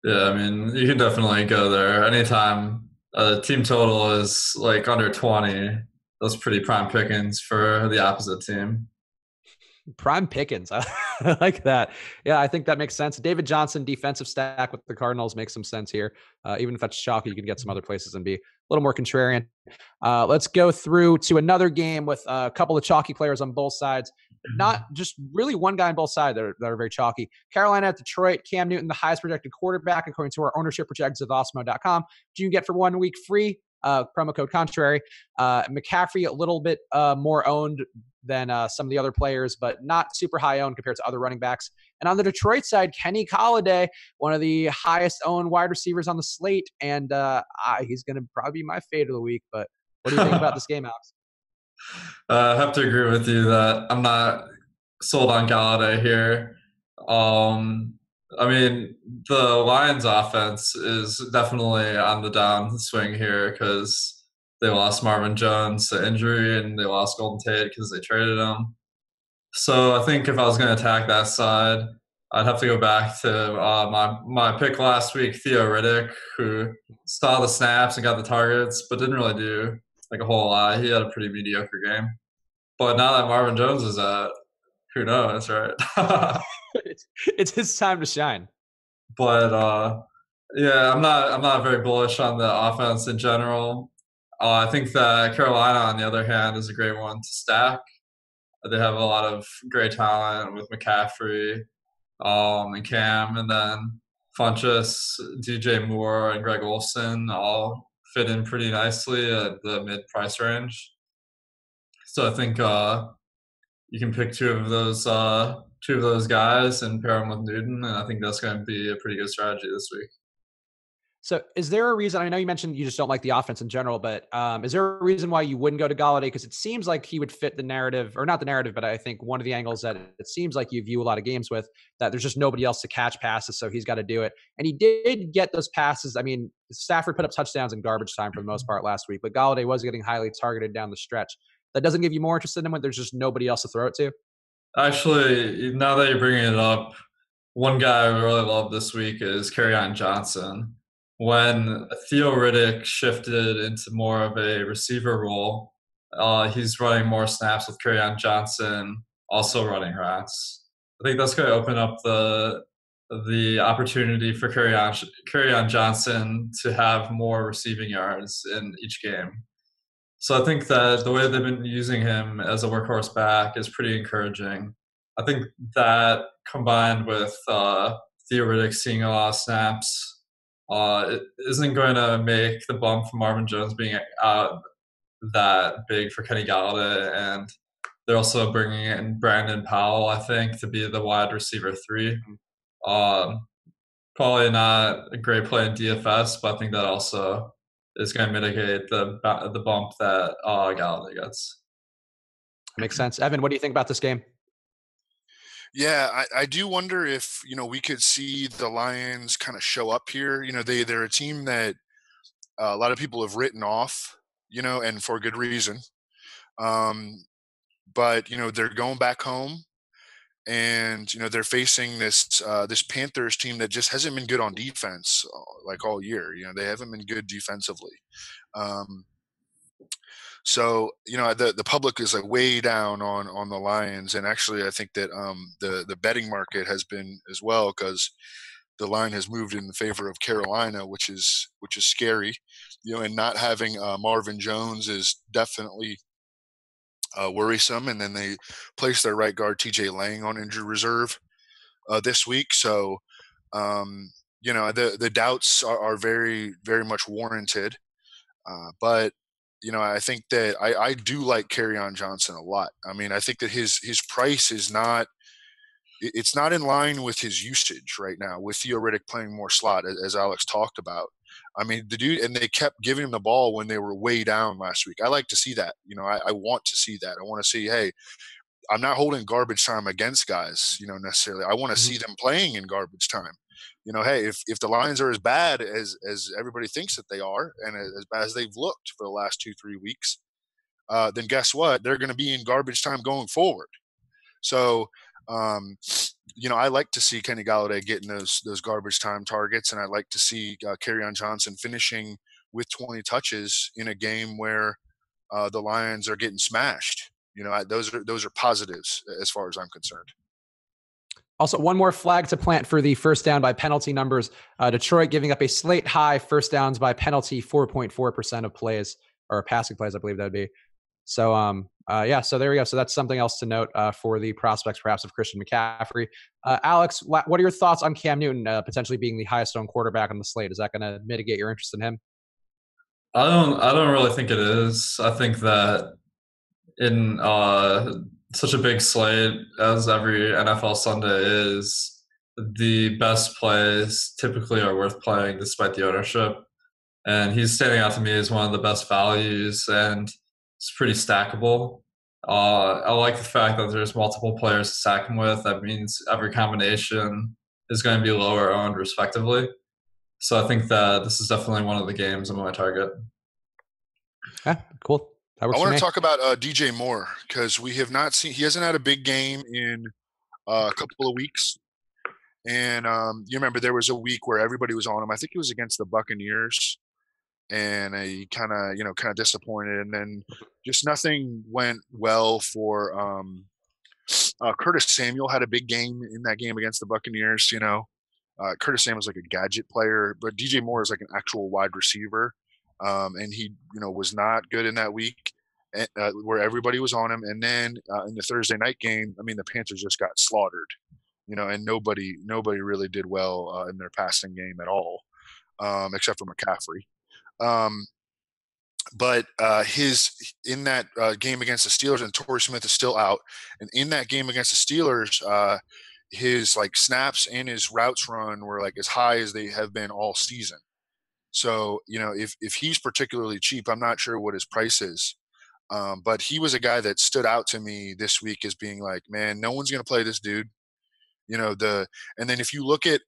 Yeah, I mean, you can definitely go there. Anytime a team total is like under 20, that's pretty prime pickings for the opposite team. Prime Pickens. I like that. Yeah, I think that makes sense. David Johnson, defensive stack with the Cardinals makes some sense here. Even if that's chalky, you can get some other places and be a little more contrarian. Let's go through to another game with a couple of chalky players on both sides. Not just really one guy on both sides that are very chalky. Carolina at Detroit, Cam Newton, the highest projected quarterback, according to our ownership projections at Osmo.com. Do you get for 1 week free? Promo code contrary. McCaffrey a little bit more owned than some of the other players, but not super high owned compared to other running backs. And on the Detroit side, Kenny Golladay, one of the highest owned wide receivers on the slate, and he's going to probably be my fade of the week. But what do you think about this game, Alex? I have to agree with you that I'm not sold on Golladay here. I mean, the Lions offense is definitely on the downswing here because they lost Marvin Jones to injury and they lost Golden Tate because they traded him. So I think if I was going to attack that side, I'd have to go back to my pick last week, Theo Riddick, who saw the snaps and got the targets, but didn't really do like a whole lot. He had a pretty mediocre game. But now that Marvin Jones is out, who knows, right? It's his time to shine. But yeah, I'm not very bullish on the offense in general. I think that Carolina, on the other hand, is a great one to stack. They have a lot of great talent with McCaffrey and Cam, and then Funchess, DJ Moore, and Greg Olsen all fit in pretty nicely at the mid-price range. So I think you can pick two of those guys and pair them with Newton, and I think that's going to be a pretty good strategy this week. So is there a reason, I know you mentioned you just don't like the offense in general, but is there a reason why you wouldn't go to Golladay? Because it seems like he would fit the narrative, or not the narrative, but I think one of the angles that it seems like you view a lot of games with, that there's just nobody else to catch passes, so he's got to do it. And he did get those passes. I mean, Stafford put up touchdowns in garbage time for the most part last week, but Golladay was getting highly targeted down the stretch. That doesn't give you more interest in him when there's just nobody else to throw it to? Actually, now that you're bringing it up, one guy I really love this week is Kerry Johnson. When Theo Riddick shifted into more of a receiver role, he's running more snaps with Kerry Johnson, also running routes. I think that's going to open up the opportunity for Kerry Johnson to have more receiving yards in each game. So I think that the way they've been using him as a workhorse back is pretty encouraging. I think that combined with Theo Riddick seeing a lot of snaps, it isn't going to make the bump from Marvin Jones being out that big for Kenny Golladay. And they're also bringing in Brandon Powell, I think, to be the wide receiver 3. Probably not a great play in DFS, but I think that also is going to mitigate the bump that Golladay gets. Makes sense. Evan, what do you think about this game? Yeah, I do wonder if, we could see the Lions kind of show up here. They're a team that a lot of people have written off, and for good reason. But, they're going back home and, they're facing this Panthers team that just hasn't been good on defense like all year. They haven't been good defensively. So, the public is like way down on the Lions. And actually, I think that the betting market has been as well, because the line has moved in the favor of Carolina, which is scary, and not having Marvin Jones is definitely worrisome. And then they placed their right guard, TJ Lang, on injured reserve this week. So, the doubts are very, very much warranted. But I think that I do like Kerry Johnson a lot. I mean, I think that his price is not in line with his usage right now, with Theo Riddick playing more slot, as Alex talked about. I mean, the dude, and they kept giving him the ball when they were way down last week. I like to see that. I want to see that. I want to see, hey, I'm not holding garbage time against guys, necessarily. I want to see them playing in garbage time. Hey, if the Lions are as bad as everybody thinks that they are, and as bad as they've looked for the last 2-3 weeks, then guess what? They're going to be in garbage time going forward. So, I like to see Kenny Golladay getting those garbage time targets, and I like to see Kerry Johnson finishing with 20 touches in a game where the Lions are getting smashed. those are positives as far as I'm concerned. Also, one more flag to plant for the first down by penalty numbers. Detroit giving up a slate high first downs by penalty, 4.4% of plays, or passing plays, I believe that would be. So, so there we go. So that's something else to note for the prospects, perhaps, of Christian McCaffrey. Alex, what are your thoughts on Cam Newton potentially being the highest owned quarterback on the slate? Is that going to mitigate your interest in him? I don't really think it is. I think that in such a big slate as every NFL Sunday is, the best plays typically are worth playing despite the ownership. And he's standing out to me as one of the best values, and it's pretty stackable. I like the fact that there's multiple players to stack him with. That means every combination is going to be lower owned respectively. So I think that this is definitely one of the games I'm going to target. Yeah, cool. I want to talk about DJ Moore, because we have not seen – he hasn't had a big game in a couple of weeks. And you remember there was a week where everybody was on him. I think it was against the Buccaneers. And he kind of disappointed. And then just nothing went well for Curtis Samuel. Had a big game in that game against the Buccaneers. Curtis Samuel's like a gadget player, but DJ Moore is like an actual wide receiver. And he, was not good in that week where everybody was on him. And then in the Thursday night game, the Panthers just got slaughtered, and nobody really did well in their passing game at all, except for McCaffrey. But his in that game against the Steelers, and Torrey Smith is still out, and in that game against the Steelers, his snaps and his routes run were as high as they have been all season. So, if he's particularly cheap, I'm not sure what his price is. But he was a guy that stood out to me this week as being man, no one's going to play this dude. And then if you look at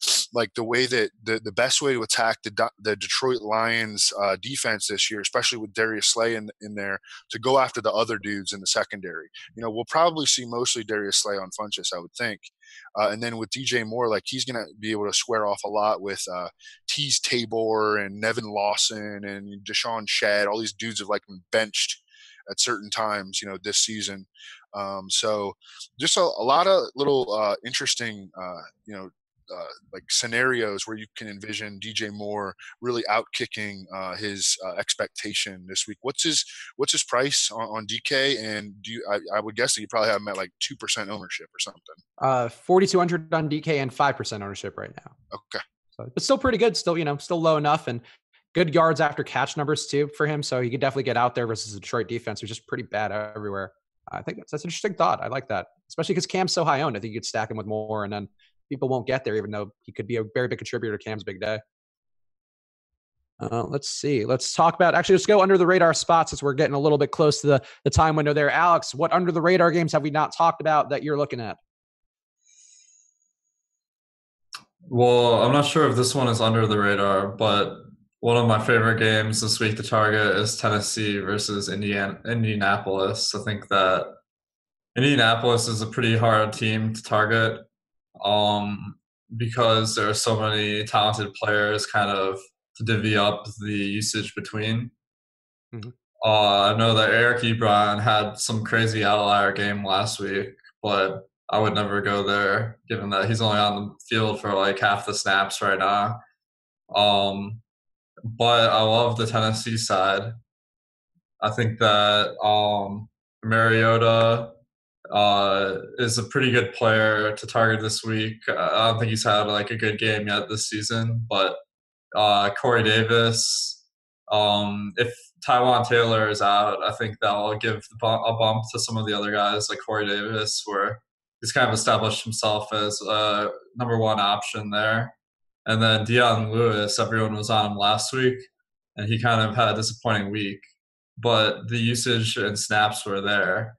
the way that the best way to attack the Detroit Lions defense this year, especially with Darius Slay in there, to go after the other dudes in the secondary. We'll probably see mostly Darius Slay on Funchess, I would think. And then with DJ Moore, he's going to be able to square off a lot with Tease Tabor and Nevin Lawson and Deshaun Shedd. All these dudes have been benched at certain times, this season. So just a lot of little interesting, scenarios where you can envision DJ Moore really outkicking his expectation this week. What's his price on DK? And I would guess that you probably have him at 2% ownership or something. 4,200 on DK and 5% ownership right now. Okay. So it's still pretty good. Still, still low enough, and good yards after catch numbers too for him. So he could definitely get out there versus the Detroit defense, which is pretty bad everywhere. I think that's an interesting thought. I like that, especially because Cam's so high owned. I think you could stack him with more, and then people won't get there, even though he could be a very big contributor to Cam's big day. Let's see. Let's talk about, let's go under the radar spots as we're getting a little bit close to the time window there. Alex, what under the radar games have we not talked about that you're looking at? Well, I'm not sure if this one is under the radar, but one of my favorite games this week to target is Tennessee versus Indianapolis. I think that Indianapolis is a pretty hard team to target because there are so many talented players kind of to divvy up the usage between. Mm-hmm. I know that Eric Ebron had some crazy outlier game last week, but I would never go there given that he's only on the field for half the snaps right now. But I love the Tennessee side. I think that Mariota is a pretty good player to target this week. I don't think he's had a good game yet this season, but Corey Davis, if Tywan Taylor is out, I think that will give a bump to some of the other guys like Corey Davis, where he's kind of established himself as a number one option there. And then Dion Lewis, everyone was on him last week, and he kind of had a disappointing week. But the usage and snaps were there.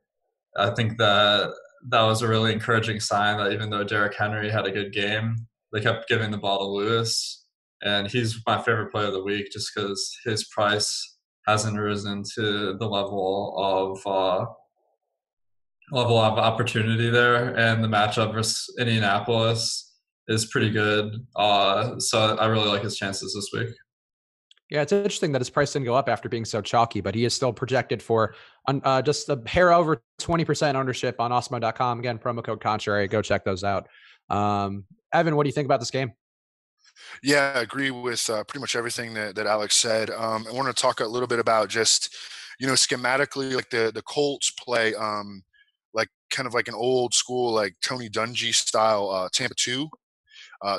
I think that was a really encouraging sign that even though Derrick Henry had a good game, they kept giving the ball to Lewis. And he's my favorite player of the week just because his price hasn't risen to the level of opportunity there. And the matchup versus Indianapolis is pretty good. So I really like his chances this week. Yeah, it's interesting that his price didn't go up after being so chalky, but he is still projected for just a hair over 20% ownership on Osmo.com. Again, promo code Contrary. Go check those out. Evan, what do you think about this game? Yeah, I agree with pretty much everything that Alex said. I want to talk a little bit about just, schematically, like the Colts play like kind of like an old school, like Tony Dungy style Tampa 2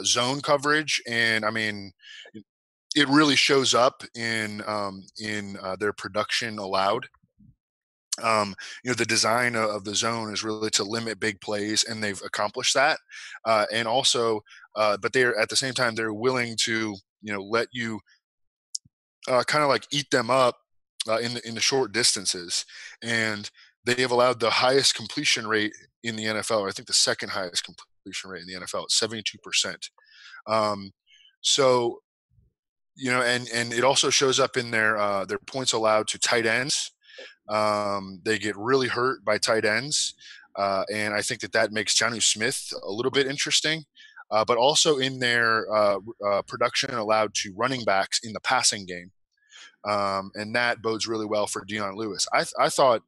zone coverage. And I mean, it really shows up in their production allowed. The design of the zone is really to limit big plays, and they've accomplished that. And also, but they're at the same time, they're willing to, let you kind of like eat them up in the short distances. And they have allowed the highest completion rate in the NFL, or I think the second highest completion rate in the NFL, at 72%. So, and it also shows up in their points allowed to tight ends. They get really hurt by tight ends. And I think that makes Jonnu Smith a little bit interesting. But also in their production allowed to running backs in the passing game. And that bodes really well for Dion Lewis. I thought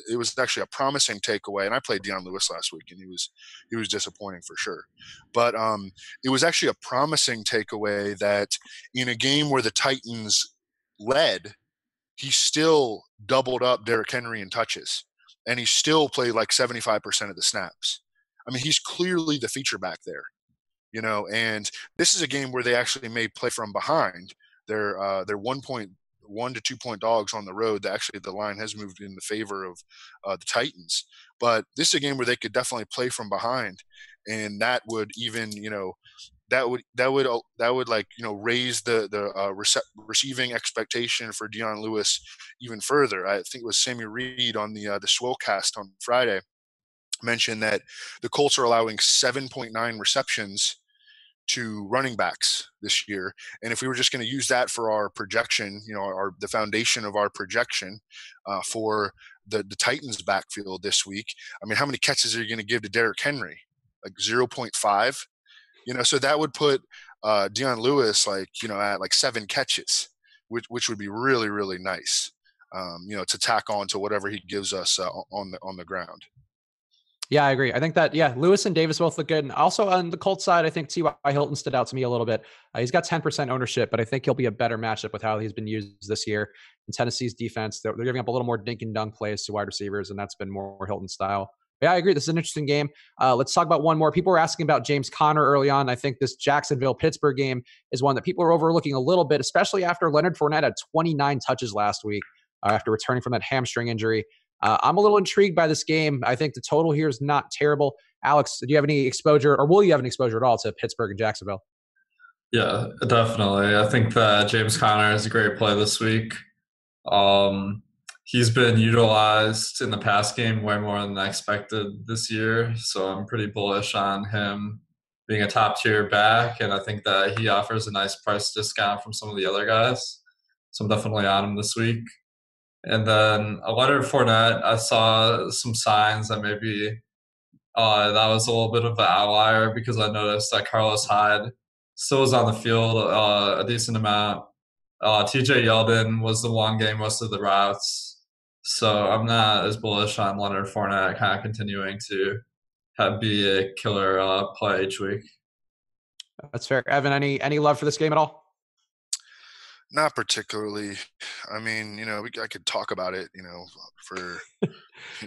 it was actually a promising takeaway, and I played Dion Lewis last week, and he was disappointing for sure. But it was actually a promising takeaway that in a game where the Titans led, he still doubled up Derrick Henry in touches, and he still played like 75% of the snaps. I mean, he's clearly the feature back there, and this is a game where they actually may play from behind. They're 1 to 2 point dogs on the road. Actually, the line has moved in the favor of the Titans, but this is a game where they could definitely play from behind, and that would even, that would like, raise the receiving expectation for Dion Lewis even further. I think it was Sammy Reed on the Swolecast on Friday mentioned that the Colts are allowing 7.9 receptions to running backs this year. And if we were just going to use that for our projection, the foundation of our projection for the Titans backfield this week, I mean, how many catches are you going to give to Derrick Henry? Like 0.5? So that would put Dion Lewis at like 7 catches, which would be really, really nice, to tack on to whatever he gives us on the ground. Yeah, I agree. I think that, Lewis and Davis both look good. And also on the Colts side, I think T.Y. Hilton stood out to me a little bit. He's got 10% ownership, but I think he'll be a better matchup with how he's been used this year. In Tennessee's defense, they're giving up a little more dink and dunk plays to wide receivers, and that's been more Hilton style. But yeah, I agree. This is an interesting game. Let's talk about one more. People were asking about James Conner early on. I think this Jacksonville-Pittsburgh game is one that people are overlooking a little bit, especially after Leonard Fournette had 29 touches last week after returning from that hamstring injury. I'm a little intrigued by this game. I think the total here is not terrible. Alex, do you have any exposure, or will you have any exposure at all to Pittsburgh and Jacksonville? Yeah, definitely. I think that James Conner is a great play this week. He's been utilized in the pass game way more than I expected this year, so I'm pretty bullish on him being a top-tier back, and I think that he offers a nice price discount from some of the other guys. So I'm definitely on him this week. And then Leonard Fournette, I saw some signs that maybe that was a little bit of an outlier, because I noticed that Carlos Hyde still was on the field a decent amount. TJ Yeldon was the one game most of the routes. So I'm not as bullish on Leonard Fournette kind of continuing to be a killer play each week. That's fair. Evan, any love for this game at all? Not particularly. I mean, I could talk about it, for.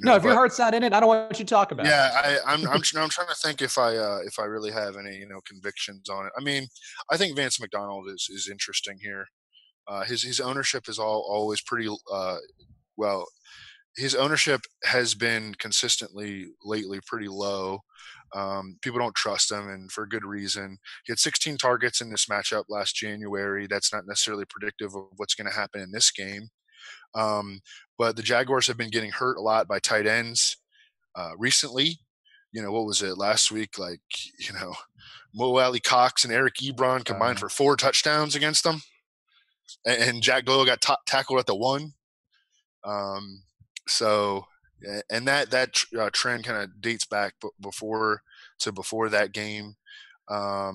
No, if your heart's not in it, I don't want you to talk about it. Yeah, I'm trying to think if I really have any convictions on it. I mean, I think Vance Mcdonald is interesting here. His ownership is always pretty well. His ownership has been consistently lately pretty low. People don't trust him, and for good reason. He had 16 targets in this matchup last January. That's not necessarily predictive of what's going to happen in this game. But the Jaguars have been getting hurt a lot by tight ends recently. What was it last week? Like, Mo Alley Cox and Eric Ebron combined for 4 touchdowns against them. And Jack Doyle got tackled at the 1. And that trend kind of dates back before that game. I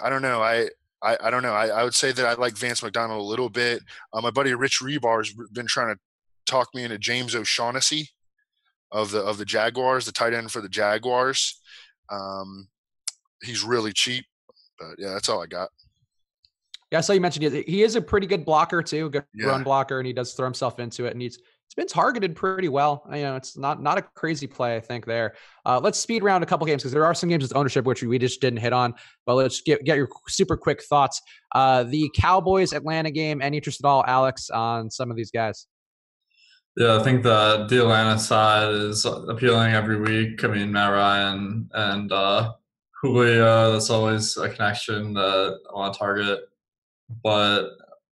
don't know. I don't know. I would say that I like Vance McDonald a little bit. My buddy Rich Rebar's been trying to talk me into James O'Shaughnessy of the Jaguars, the tight end for the Jaguars. He's really cheap, but yeah, that's all I got. Yeah, I saw you mentioned he is a pretty good blocker too, good run blocker, and he does throw himself into it, and he's been targeted pretty well. It's not a crazy play, I think there. Let's speed round a couple games because there are some games with ownership which we just didn't hit on, but let's get your super quick thoughts. The Cowboys Atlanta game, any interest at all, Alex, on some of these guys? Yeah, I think the Atlanta side is appealing every week. I mean, Matt Ryan and Julio, that's always a connection that I want to target. But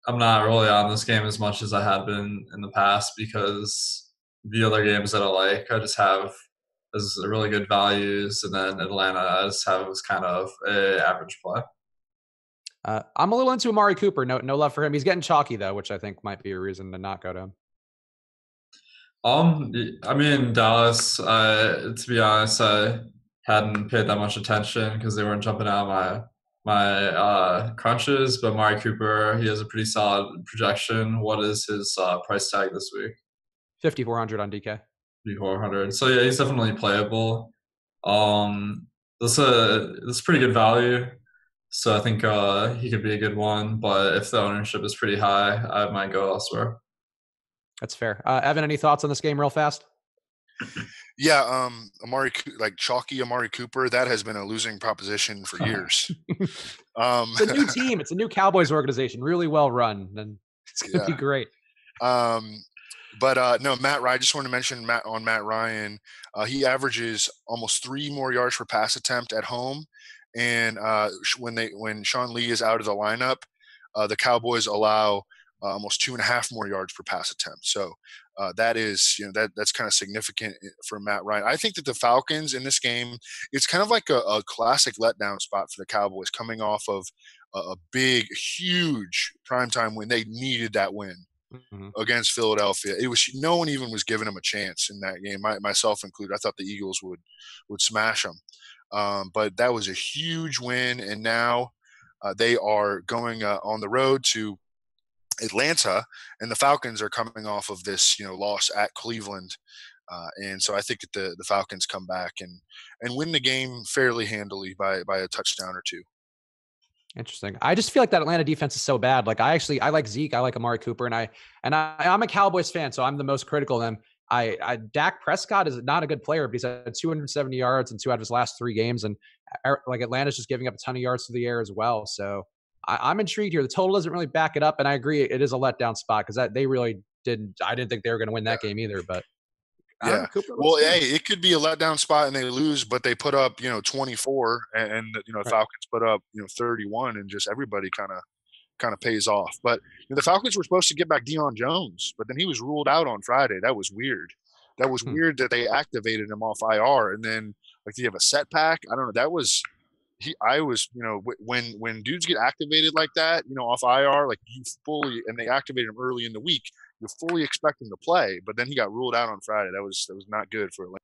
I'm not really on this game as much as I had been in the past because the other games that I like, I just have as really good values, and then Atlanta I just have as kind of a average play. I'm a little into Amari Cooper. No love for him. He's getting chalky though, which I think might be a reason to not go to him. I mean, Dallas, to be honest, I hadn't paid that much attention because they weren't jumping out my crunches, but Amari Cooper, he has a pretty solid projection. What is his price tag this week? 5,400 on DK. 5,400. So yeah, he's definitely playable. This is pretty good value. So I think he could be a good one, but if the ownership is pretty high, I might go elsewhere. That's fair. Evan, any thoughts on this game real fast? Yeah, chalky Amari Cooper, that has been a losing proposition for years. It's a new team. It's a new Cowboys organization, really well run, and it's going to be great. No, Matt Ryan, I just want to mention Matt Ryan. He averages almost 3 more yards per pass attempt at home. And when Sean Lee is out of the lineup, the Cowboys allow almost 2.5 more yards per pass attempt. So that is, that's kind of significant for Matt Ryan. I think that the Falcons in this game, it's kind of like a classic letdown spot for the Cowboys coming off of a big, huge primetime win. They needed that win against Philadelphia. It was no one even was giving them a chance in that game, myself included. I thought the Eagles would smash them. But that was a huge win, and now they are going on the road to Atlanta, and the Falcons are coming off of this, loss at Cleveland, and so I think that the Falcons come back and win the game fairly handily by a touchdown or two. Interesting. I just feel like that Atlanta defense is so bad. Like I like Zeke, I like Amari Cooper, and I'm a Cowboys fan, so I'm the most critical of them. Dak Prescott is not a good player, but he's had 270 yards in 2 out of his last 3 games, and like Atlanta's just giving up a ton of yards through the air as well. So I'm intrigued here. The total doesn't really back it up, and I agree it is a letdown spot because they really didn't. I didn't think they were going to win that game either. But yeah, well, hey, it could be a letdown spot and they lose, but they put up 24, and right. Falcons put up 31, and just everybody kind of pays off. But the Falcons were supposed to get back Dion Jones, but then he was ruled out on Friday. That was weird. That was weird that they activated him off IR, and then do you have a setback? I don't know. That was when dudes get activated like that, off IR, and they activated him early in the week, you fully expect him to play, but then he got ruled out on Friday. That was not good for Atlanta.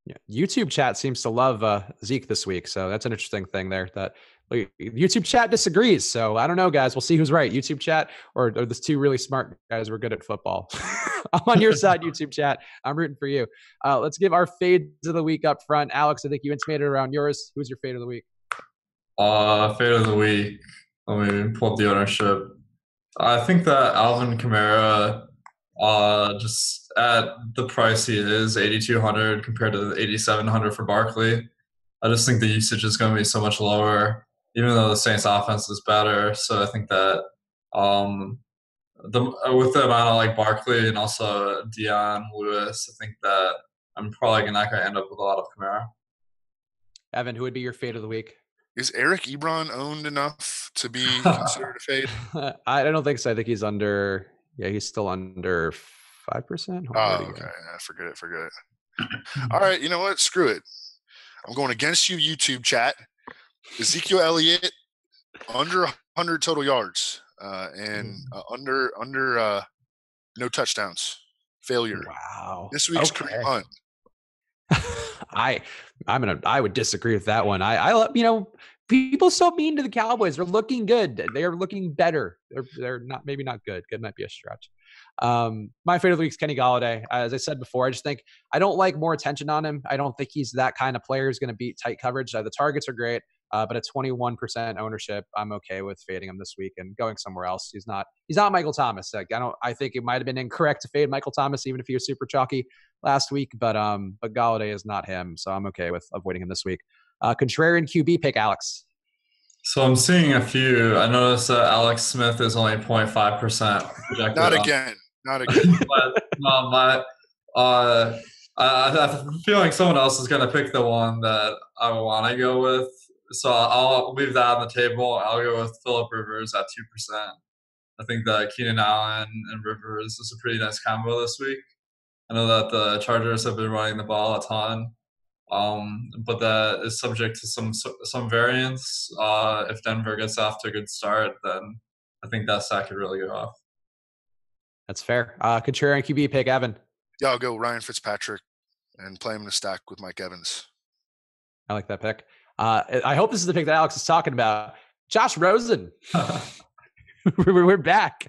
Yeah, YouTube chat seems to love Zeke this week, so that's an interesting thing there. That YouTube chat disagrees, so I don't know, guys. We'll see who's right, YouTube chat or the 2 really smart guys who are good at football. I'm on your side, YouTube chat. I'm rooting for you. Let's give our fades of the week up front. Alex, I think you intimated around yours. Who's your fade of the week? Fade of the week. Let me pull up the ownership. I think that Alvin Kamara, just at the price he is, 8,200 compared to the 8,700 for Barkley, I just think the usage is going to be so much lower, even though the Saints offense is better. So I think that with the amount of Barkley and also Dion Lewis, I think that I'm probably not going to end up with a lot of Kamara. Evan, who would be your fade of the week? Is Eric Ebron owned enough to be considered a fade? I don't think so. I think he's under. Yeah, he's still under 5%. Oh, okay. Forget it. All right, you know what? Screw it. I'm going against you, YouTube chat. Ezekiel Elliott under 100 total yards and under no touchdowns. Failure. Wow. This week's Kareem Hunt. I would disagree with that one. I People so mean to the Cowboys. They're looking good. They are looking better. They're not, maybe not good. Good might be a stretch. My favorite of the week is Kenny Golladay. As I said before, I just think I don't like more attention on him. I don't think he's that kind of player who's going to beat tight coverage. The targets are great, but at 21% ownership, I'm okay with fading him this week and going somewhere else. He's not Michael Thomas. Like, I think it might have been incorrect to fade Michael Thomas, even if he was super chalky last week, but Golladay is not him. So I'm okay with avoiding him this week. Contrarian QB pick, Alex. So I'm seeing a few. I noticed that Alex Smith is only 0.5% projected. Not again. But no, I have a feeling someone else is going to pick the one that I want to go with. So I'll leave that on the table. I'll go with Phillip Rivers at 2%. I think that Keenan Allen and Rivers is a pretty nice combo this week. I know that the Chargers have been running the ball a ton. But that is subject to some variance. If Denver gets off to a good start, then I think that stack could really go off. That's fair. Contrarian QB pick, Evan. Yeah, I'll go Ryan Fitzpatrick and play him in a stack with Mike Evans. I like that pick. I hope this is the pick that Alex is talking about. Josh Rosen. We're back.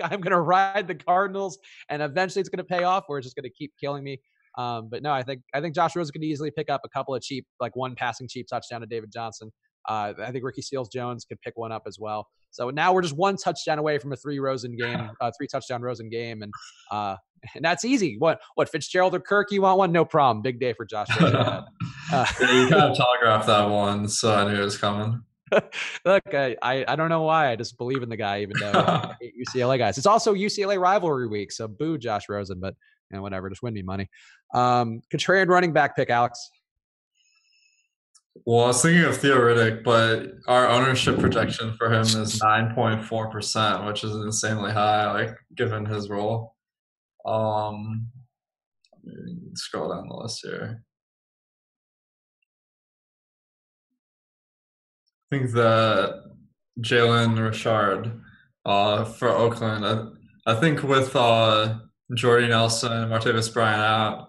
I'm going to ride the Cardinals, and eventually it's going to pay off, or it's just going to keep killing me. But no, I think Josh Rosen could easily pick up a couple of cheap, like one passing cheap touchdown to David Johnson. I think Ricky Seals-Jones could pick one up as well. So now we're just one touchdown away from a three touchdown Rosen game, and that's easy. What Fitzgerald or Kirk? You want one? No problem. Big day for Josh Rosen. Yeah, you kind of telegraphed that one, so I knew it was coming. Look, I don't know why. I just believe in the guy, even though I hate UCLA guys. It's also UCLA rivalry week, so boo Josh Rosen, but whatever, just win me money. Contrarian running back pick, Alex. Well, I was thinking of Theo Riddick, but our ownership projection for him is 9.4%, which is insanely high, like given his role. Let me scroll down the list here. I think that Jalen Richard for Oakland. I think with Jordy Nelson and Martavis Bryant out,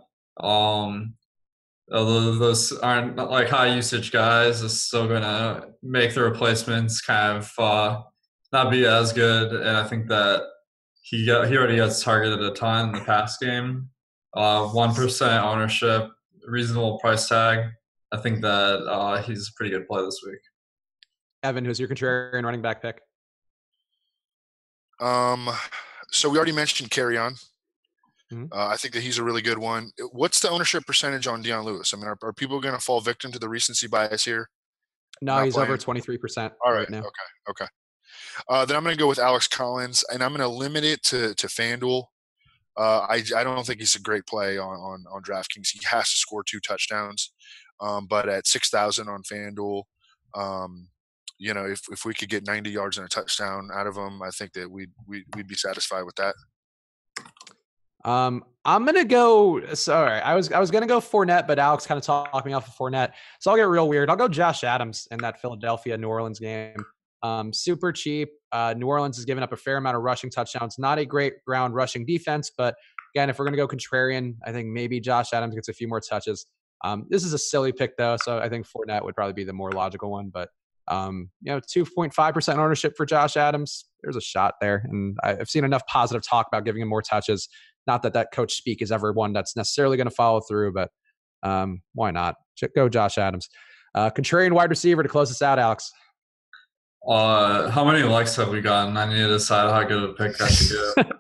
although those aren't like high usage guys, is still going to make the replacements kind of not be as good. And I think that he already gets targeted a ton in the pass game. 1% ownership, reasonable price tag. I think that he's a pretty good play this week. Evan, who's your contrarian running back pick? So we already mentioned Kerry on. Mm-hmm. I think that he's a really good one. What's the ownership percentage on Dion Lewis? I mean, are people going to fall victim to the recency bias here? No, he's over 23%. All right now. Okay. Then I'm going to go with Alex Collins, and I'm going to limit it to FanDuel. I don't think he's a great play on DraftKings. He has to score 2 touchdowns, but at 6,000 on FanDuel, if we could get 90 yards and a touchdown out of him, I think that we'd be satisfied with that. I'm gonna go. Sorry, I was gonna go Fournette, but Alex kind of talked me off of Fournette, so I'll get real weird. I'll go Josh Adams in that Philadelphia New Orleans game. Super cheap. New Orleans has given up a fair amount of rushing touchdowns. Not a great ground rushing defense, but again, if we're gonna go contrarian, I think maybe Josh Adams gets a few more touches. This is a silly pick though, so I think Fournette would probably be the more logical one. But 2.5% ownership for Josh Adams. There's a shot there, and I've seen enough positive talk about giving him more touches. Not that coach speak is ever one that's necessarily going to follow through, but why not? Go Josh Adams. Contrarian wide receiver to close us out, Alex. How many likes have we gotten? I need to decide how good a pick I should get.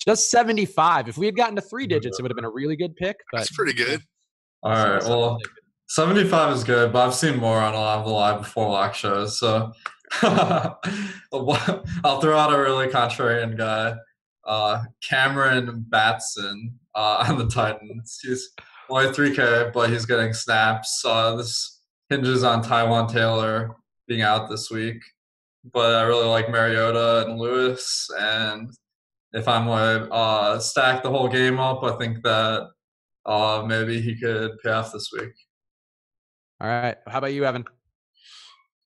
Just 75. If we had gotten to 3 digits, it would have been a really good pick. But that's pretty good. All right. Well, 75 is good, but I've seen more on a lot of the live before lock shows. So I'll throw out a really contrarian guy. Cameron Batson on the Titans. He's only 3K, but he's getting snaps. This hinges on Tywan Taylor being out this week. But I really like Mariota and Lewis. And if I'm going to stack the whole game up, I think that maybe he could pay off this week. All right. How about you, Evan?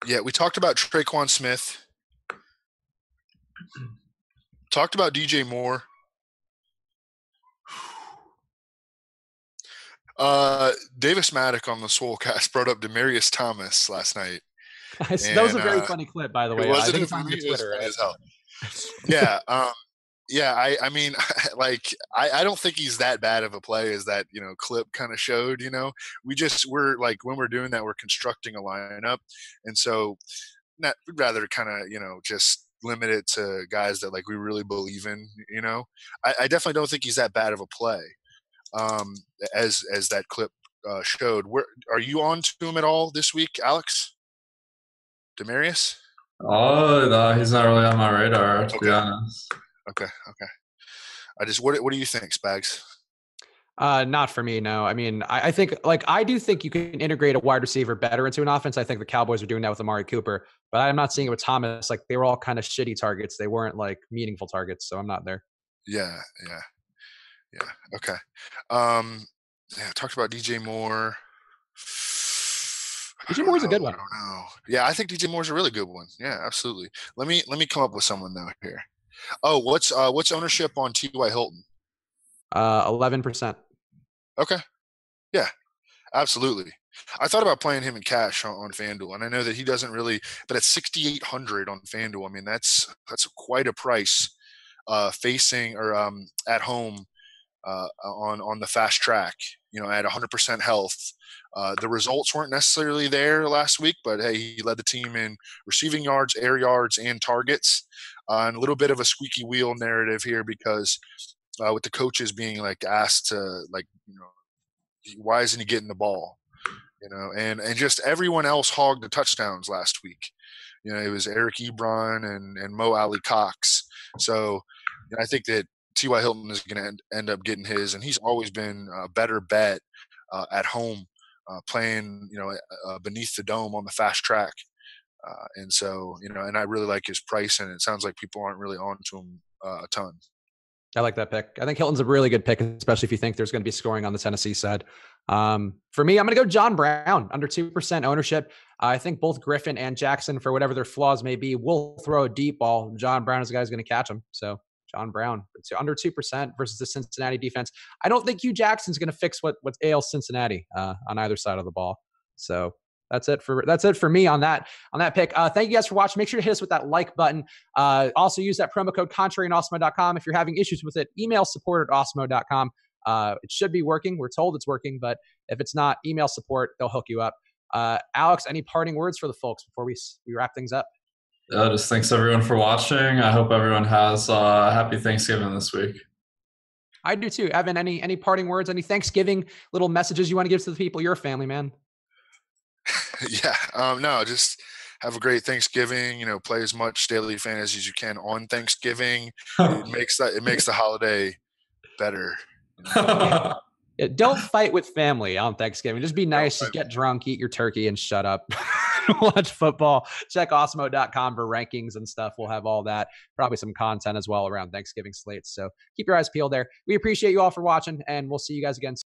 Yeah, we talked about Traquan Smith. Talked about DJ Moore. Davis Maddock on the Swolecast brought up Demaryius Thomas last night. That was a very funny clip, by the way. Was I it think it's on funny? your It was Twitter, funny right? as hell. Yeah. Yeah, I mean, like, I don't think he's that bad of a play as that, clip kind of showed, we're like, when we're doing that, we're constructing a lineup. And so we'd rather kind of, just limit it to guys that like we really believe in, I definitely don't think he's that bad of a play. As that clip showed. Are you on to him at all this week, Alex? Demarius? Oh, no, he's not really on my radar, to be honest. Okay. What do you think, Spags? Not for me, no. I mean, I think I do think you can integrate a wide receiver better into an offense. I think the Cowboys are doing that with Amari Cooper, but I'm not seeing it with Thomas. Like they were all kind of shitty targets. They weren't like meaningful targets, so I'm not there. Yeah. Okay. Talked about DJ Moore. DJ Moore's a good one. I don't know. Yeah, I think DJ Moore's a really good one. Yeah, absolutely. Let me come up with someone though here. Oh, what's ownership on T.Y. Hilton? 11%. Okay. Yeah, absolutely. I thought about playing him in cash on FanDuel, and I know that he doesn't really, but at 6,800 on FanDuel, I mean that's quite a price. Facing or at home on the fast track, at 100% health. The results weren't necessarily there last week, but hey, he led the team in receiving yards, air yards, and targets. And a little bit of a squeaky wheel narrative here because with the coaches being like asked to why isn't he getting the ball? And just everyone else hogged the touchdowns last week. It was Eric Ebron and Mo Ali Cox. So I think that T.Y. Hilton is going to end up getting his, and he's always been a better bet at home, playing beneath the dome on the fast track. And so and I really like his price, and it sounds like people aren't really on to him a ton. I like that pick. I think Hilton's a really good pick, especially if you think there's going to be scoring on the Tennessee side. For me, I'm going to go John Brown, under 2% ownership. I think both Griffin and Jackson, for whatever their flaws may be, will throw a deep ball. John Brown is the guy who's going to catch them. So John Brown, it's under 2% versus the Cincinnati defense. I don't think Hugh Jackson's going to fix what ails Cincinnati on either side of the ball. So that's it for me on that pick. Thank you guys for watching. Make sure to hit us with that like button. Also use that promo code contrary@awesemo.com. If you're having issues with it, email support@awesemo.com. It should be working. We're told it's working, but if it's not, email support. They'll hook you up. Alex, any parting words for the folks before we wrap things up? Just thanks everyone for watching. I hope everyone has a happy Thanksgiving this week. I do too. Evan, any parting words, any Thanksgiving little messages you want to give to the people, your family, man? Yeah. No, just have a great Thanksgiving, play as much daily fantasy as you can on Thanksgiving. It makes the holiday better. Yeah, don't fight with family on Thanksgiving. Just be nice. Just get drunk, eat your turkey, and shut up. Watch football. Check awesemo.com for rankings and stuff. We'll have all that. Probably some content as well around Thanksgiving slates. So keep your eyes peeled there. We appreciate you all for watching, and we'll see you guys again soon.